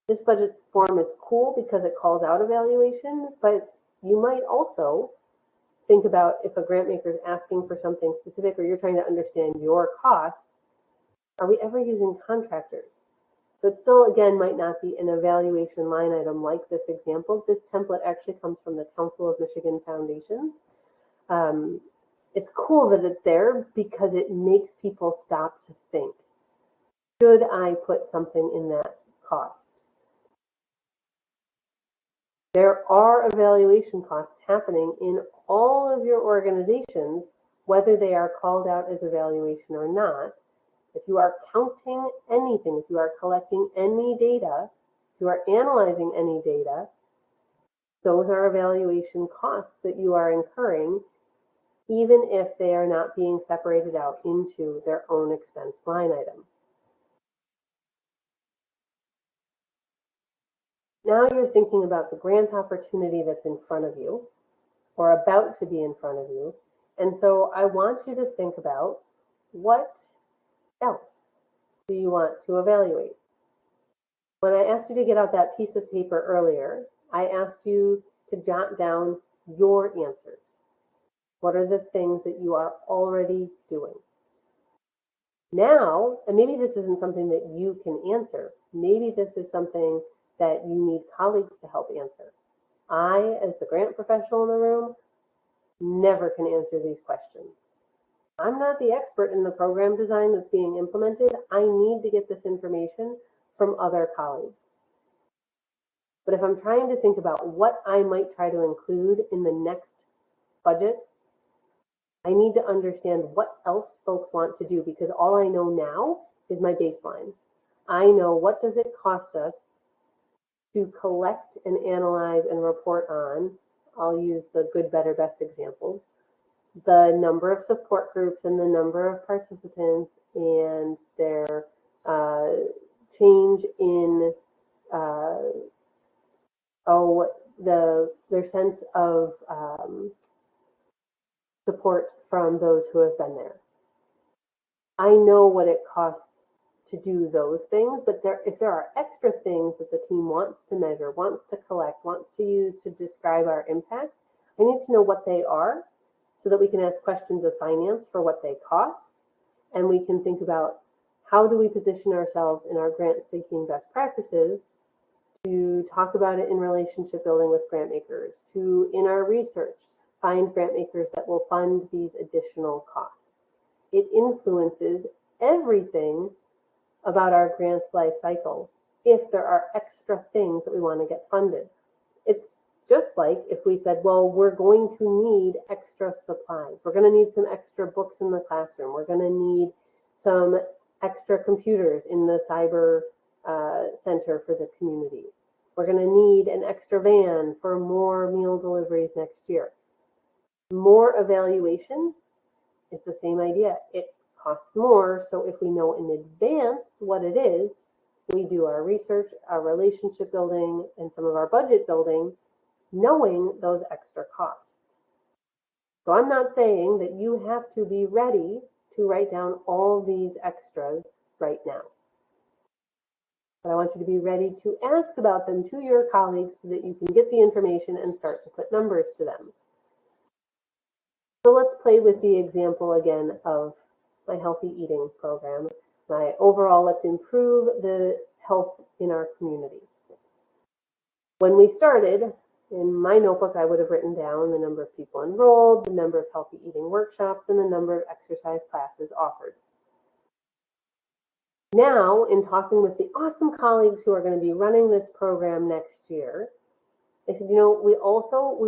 S2: This budget form is cool because it calls out evaluation, but you might also think about if a grant maker is asking for something specific or you're trying to understand your costs, are we ever using contractors? So it still, again, might not be an evaluation line item like this example. This template actually comes from the Council of Michigan Foundations. It's cool that it's there because it makes people stop to think, should I put something in that cost? There are evaluation costs happening in all of your organizations, whether they are called out as evaluation or not. If you are counting anything, if you are collecting any data, If you are analyzing any data, those are evaluation costs that you are incurring, even if they are not being separated out into their own expense line item. Now you're thinking about the grant opportunity that's in front of you or about to be in front of you. And so I want you to think about, what else do you want to evaluate? When I asked you to get out that piece of paper earlier, I asked you to jot down your answers. What are the things that you are already doing? Now, and maybe this isn't something that you can answer. Maybe this is something that you need colleagues to help answer. I, as the grant professional in the room, never can answer these questions. I'm not the expert in the program design that's being implemented. I need to get this information from other colleagues. But if I'm trying to think about what I might try to include in the next budget, I need to understand what else folks want to do, because all I know now is my baseline. I know, what does it cost us to collect and analyze and report on, I'll use the good, better, best examples, the number of support groups and the number of participants and their change in their sense of support from those who have been there. I know what it costs to do those things, but if there are extra things that the team wants to measure, wants to collect, wants to use to describe our impact, I need to know what they are so that we can ask questions of finance for what they cost, and we can think about, how do we position ourselves in our grant-seeking best practices to talk about it in relationship building with grant makers, to, in our research, find grant makers that will fund these additional costs. It influences everything about our grants life cycle if there are extra things that we want to get funded. It's just like if we said, well, we're going to need extra supplies. We're going to need some extra books in the classroom. We're going to need some extra computers in the cyber center for the community. We're going to need an extra van for more meal deliveries next year. More evaluation is the same idea. It costs more, so if we know in advance what it is, we do our research, our relationship building, and some of our budget building, knowing those extra costs. So I'm not saying that you have to be ready to write down all these extras right now. But I want you to be ready to ask about them to your colleagues so that you can get the information and start to put numbers to them. So let's play with the example again of my healthy eating program. My overall, let's improve the health in our community. When we started, in my notebook, I would have written down the number of people enrolled, the number of healthy eating workshops, and the number of exercise classes offered. Now, in talking with the awesome colleagues who are going to be running this program next year, they said, you know, we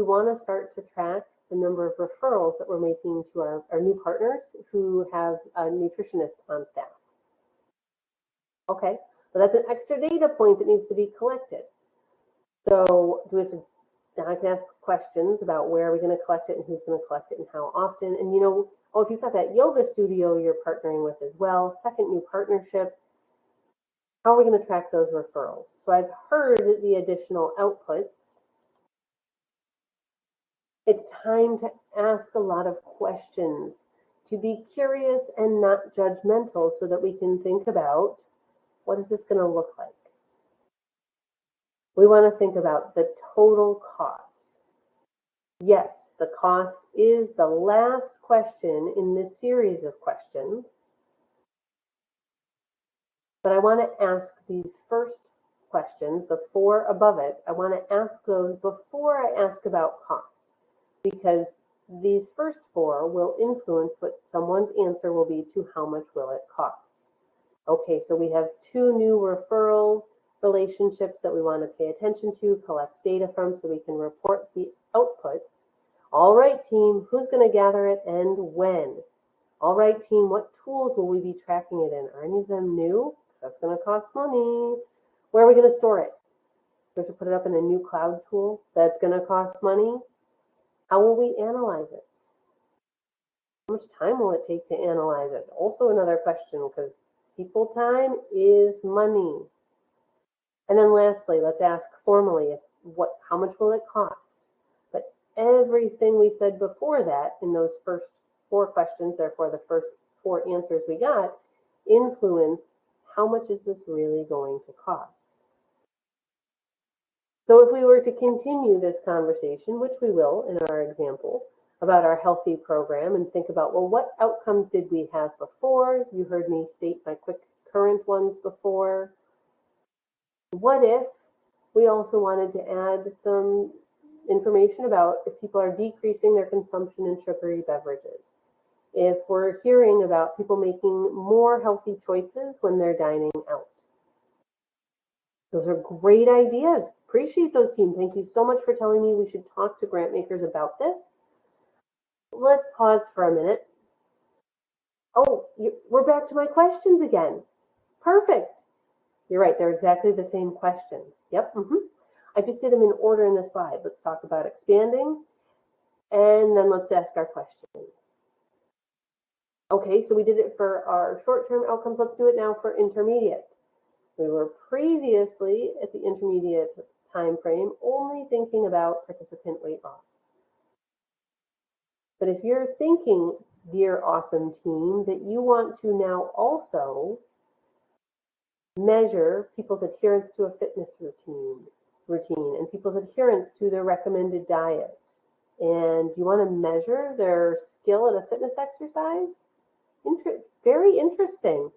S2: want to start to track the number of referrals that we're making to our new partners who have a nutritionist on staff. Okay, so that's an extra data point that needs to be collected. So do we have to, now I can ask questions about where are we going to collect it and who's going to collect it and how often. And you know, oh, if you've got that yoga studio you're partnering with as well, second new partnership, how are we going to track those referrals? So I've heard the additional outputs. It's time to ask a lot of questions, to be curious and not judgmental so that we can think about, what is this going to look like? We want to think about the total cost. Yes, the cost is the last question in this series of questions, but I want to ask these first questions, the 4 above it, I want to ask those before I ask about cost, because these first 4 will influence what someone's answer will be to how much will it cost. Okay, so we have 2 new referral relationships that we want to pay attention to, collect data from so we can report the outputs. All right, team, who's going to gather it and when? All right, team, what tools will we be tracking it in? Are any of them new? Because that's going to cost money. Where are we going to store it? We have to put it up in a new cloud tool that's going to cost money. How will we analyze it? How much time will it take to analyze it? Also another question, because people time is money. And then lastly, let's ask formally, how much will it cost? But everything we said before that in those first 4 questions, therefore the first 4 answers we got, influence how much is this really going to cost? So if we were to continue this conversation, which we will in our example, about our healthy program and think about, well, what outcomes did we have before? You heard me state my quick current ones before. What if we also wanted to add some information about if people are decreasing their consumption in sugary beverages? If we're hearing about people making more healthy choices when they're dining out. Those are great ideas. Appreciate those, team. Thank you so much for telling me we should talk to grant makers about this. Let's pause for a minute. Oh, we're back to my questions again. Perfect. You're right. They're exactly the same questions. Yep. I just did them in order in the slide. Let's talk about expanding, and then let's ask our questions. Okay, so we did it for our short-term outcomes. Let's do it now for intermediate. We were previously at the intermediate time frame only thinking about participant weight loss. But if you're thinking, dear awesome team, that you want to now also measure people's adherence to a fitness routine and people's adherence to their recommended diet, and you want to measure their skill at a fitness exercise, very interesting.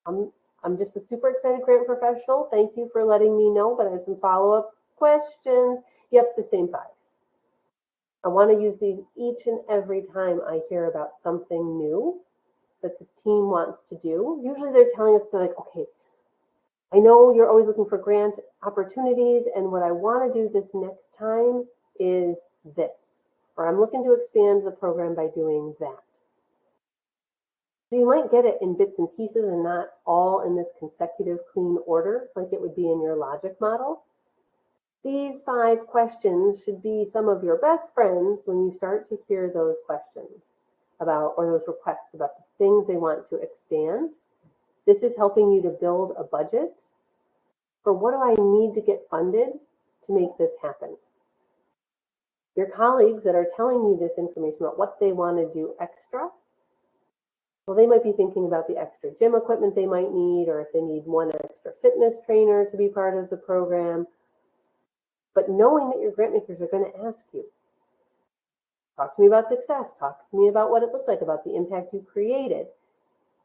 S2: I'm just a super excited grant professional. Thank you for letting me know, but I have some follow-up questions. Yep, the same 5. I want to use these each and every time I hear about something new that the team wants to do. Usually they're telling us, like, okay, I know you're always looking for grant opportunities, and what I want to do this next time is this, or I'm looking to expand the program by doing that. So you might get it in bits and pieces and not all in this consecutive clean order like it would be in your logic model. These 5 questions should be some of your best friends when you start to hear those questions about, or those requests about the things they want to expand. This is helping you to build a budget for what do I need to get funded to make this happen. Your colleagues that are telling you this information about what they want to do extra, well, they might be thinking about the extra gym equipment they might need, or if they need one extra fitness trainer to be part of the program. But knowing that your grant makers are going to ask you, talk to me about success, talk to me about what it looked like, about the impact you created.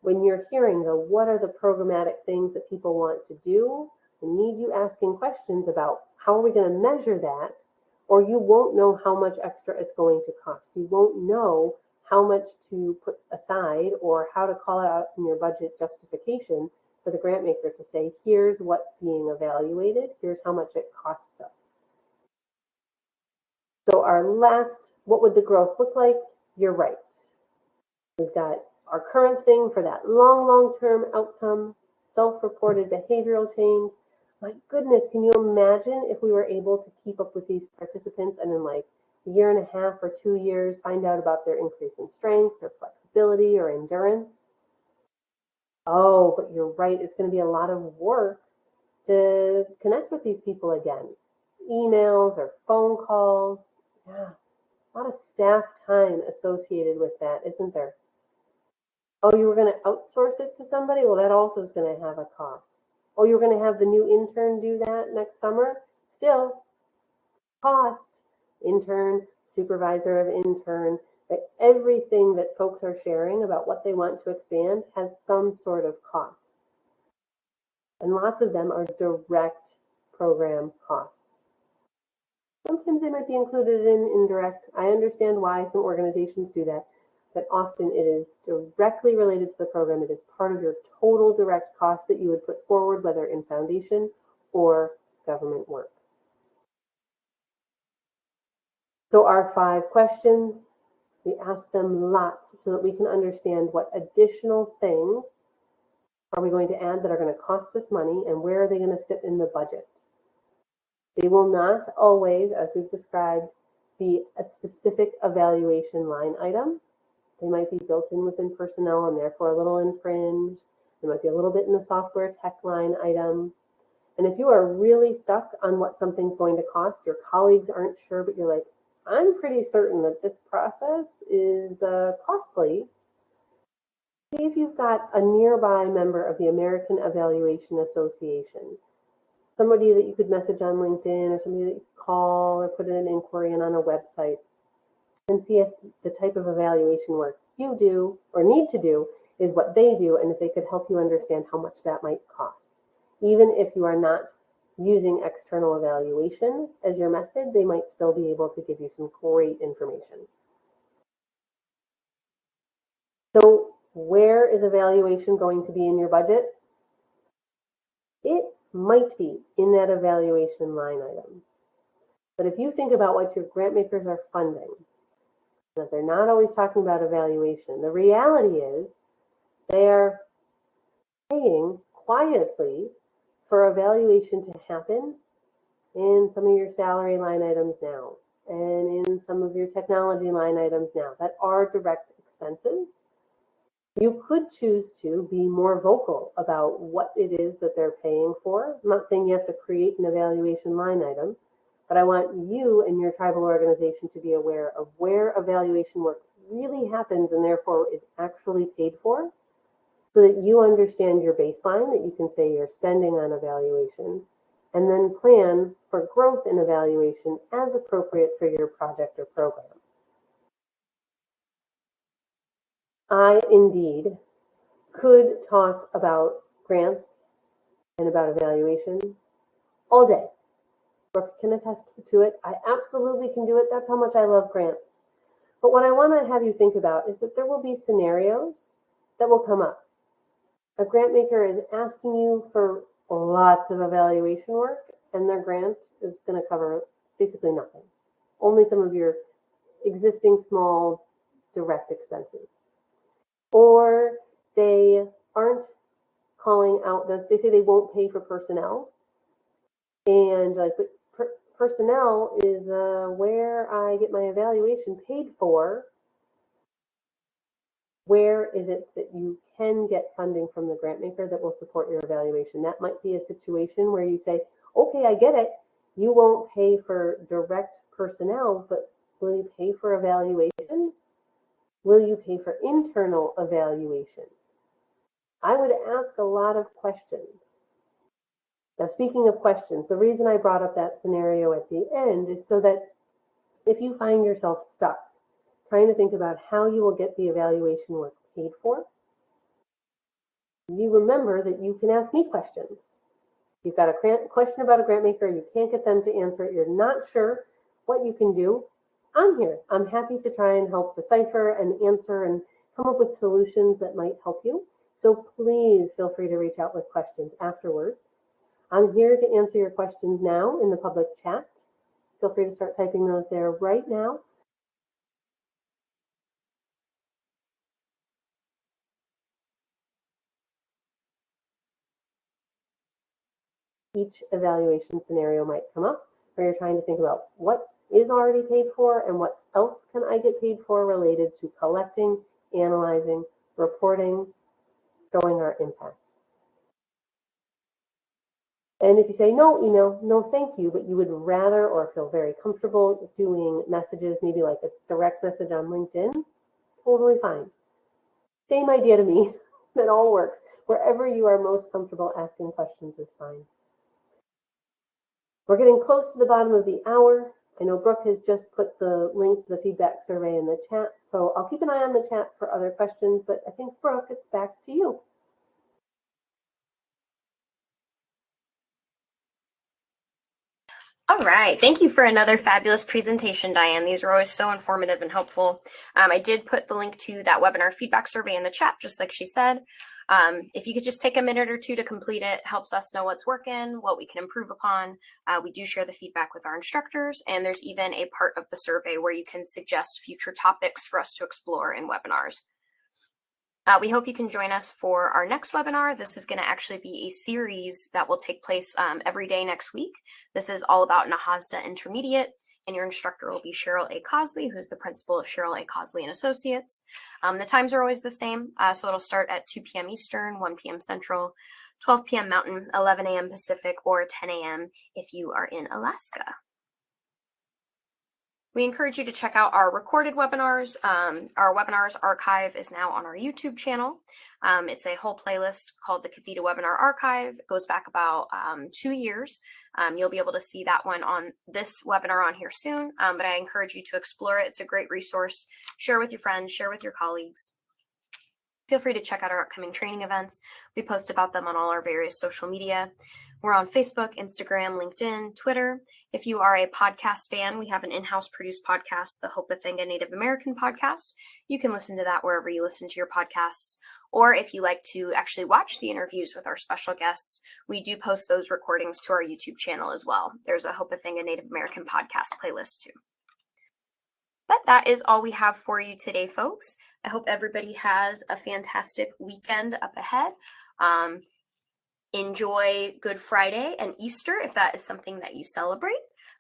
S2: When you're hearing the what are the programmatic things that people want to do, I need you asking questions about how are we going to measure that, or you won't know how much extra it's going to cost. You won't know how much to put aside or how to call it out in your budget justification for the grant maker to say, here's what's being evaluated, here's how much it costs us. So our last, what would the growth look like? You're right. We've got our current thing for that long-term outcome, self-reported behavioral change. My goodness, can you imagine if we were able to keep up with these participants and in like a year and a half or 2 years, find out about their increase in strength or flexibility or endurance? Oh, but you're right. It's going to be a lot of work to connect with these people again. Emails or phone calls. Yeah, a lot of staff time associated with that, isn't there? Oh, you were going to outsource it to somebody? Well, that also is going to have a cost. Oh, you're going to have the new intern do that next summer? Still, cost. Intern, supervisor of intern. Everything that folks are sharing about what they want to expand has some sort of cost. And lots of them are direct program costs. Sometimes they might be included in indirect. I understand why some organizations do that, but often it is directly related to the program. It is part of your total direct cost that you would put forward, whether in foundation or government work. So our 5 questions, we ask them lots so that we can understand what additional things are we going to add that are going to cost us money and where are they going to sit in the budget. They will not always, as we've described, be a specific evaluation line item. They might be built in within personnel and therefore a little in fringe. There might be a little bit in the software tech line item. And if you are really stuck on what something's going to cost, your colleagues aren't sure, but you're like, I'm pretty certain that this process is costly. See if you've got a nearby member of the American Evaluation Association, somebody that you could message on LinkedIn or somebody that you could call or put in an inquiry in on a website and see if the type of evaluation work you do or need to do is what they do and if they could help you understand how much that might cost. Even if you are not using external evaluation as your method, they might still be able to give you some great information. So where is evaluation going to be in your budget? It might be in that evaluation line item. But if you think about what your grant makers are funding, that they're not always talking about evaluation, the reality is they are paying quietly for evaluation to happen in some of your salary line items now and in some of your technology line items now that are direct expenses. You could choose to be more vocal about what it is that they're paying for. I'm not saying you have to create an evaluation line item, but I want you and your tribal organization to be aware of where evaluation work really happens and therefore is actually paid for, so that you understand your baseline that you can say you're spending on evaluation, and then plan for growth in evaluation as appropriate for your project or program. I indeed could talk about grants and about evaluation all day. Brooke can attest to it. I absolutely can do it. That's how much I love grants. But what I want to have you think about is that there will be scenarios that will come up. A grant maker is asking you for lots of evaluation work, and their grant is going to cover basically nothing. Only some of your existing small direct expenses. Or they aren't calling out, they say they won't pay for personnel. And like, personnel is where I get my evaluation paid for. Where is it that you can get funding from the grant maker that will support your evaluation? That might be a situation where you say, okay, I get it. You won't pay for direct personnel, but will you pay for evaluation? Will you pay for internal evaluation? I would ask a lot of questions. Now, speaking of questions, the reason I brought up that scenario at the end is so that if you find yourself stuck trying to think about how you will get the evaluation work paid for, you remember that you can ask me questions. You've got a question about a grant maker, you can't get them to answer it, you're not sure what you can do, I'm here. I'm happy to try and help decipher and answer and come up with solutions that might help you. So please feel free to reach out with questions afterwards. I'm here to answer your questions now in the public chat. Feel free to start typing those there right now. Each evaluation scenario might come up where you're trying to think about what is already paid for and what else can I get paid for related to collecting, analyzing, reporting, showing our impact. And if you say no email, no thank you, but you would rather or feel very comfortable doing messages, maybe like a direct message on LinkedIn, totally fine. Same idea to me. That all works. Wherever you are most comfortable asking questions is fine. We're getting close to the bottom of the hour. I know Brooke has just put the link to the feedback survey in the chat, so I'll keep an eye on the chat for other questions, but I think, Brooke, it's back to you.
S1: All right, thank you for another fabulous presentation, Diane. These are always so informative and helpful. I did put the link to that webinar feedback survey in the chat, just like she said. If you could just take a minute or two to complete it, helps us know what's working, what we can improve upon. We do share the feedback with our instructors, and there's even a part of the survey where you can suggest future topics for us to explore in webinars. We hope you can join us for our next webinar. This is going to actually be a series that will take place every day next week. This is all about NAHASDA Intermediate, and your instructor will be Cheryl A. Cosley, who's the principal of Cheryl A. Cosley and Associates. The times are always the same, so it'll start at 2 p.m. Eastern, 1 p.m. Central, 12 p.m. Mountain, 11 a.m. Pacific, or 10 a.m. if you are in Alaska. We encourage you to check out our recorded webinars. Our webinars archive is now on our YouTube channel. It's a whole playlist called the Cathedra Webinar Archive. It goes back about 2 years. You'll be able to see that one on this webinar on here soon, but I encourage you to explore it. It's a great resource. Share with your friends, share with your colleagues. Feel free to check out our upcoming training events. We post about them on all our various social media. We're on Facebook, Instagram, LinkedIn, Twitter. If you are a podcast fan, we have an in-house produced podcast, the Hopathanga Native American podcast. You can listen to that wherever you listen to your podcasts. Or if you like to actually watch the interviews with our special guests, we do post those recordings to our YouTube channel as well. There's a Hopathanga Native American podcast playlist too. But that is all we have for you today, folks. I hope everybody has a fantastic weekend up ahead. Enjoy Good Friday and Easter if that is something that you celebrate.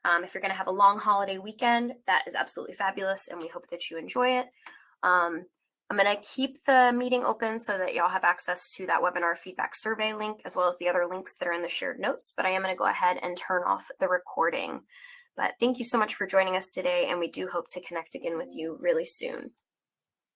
S1: If you're going to have a long holiday weekend, that is absolutely fabulous, and we hope that you enjoy it. I'm going to keep the meeting open so that y'all have access to that webinar feedback survey link, as well as the other links that are in the shared notes, but I am going to go ahead and turn off the recording. But thank you so much for joining us today, and we do hope to connect again with you really soon.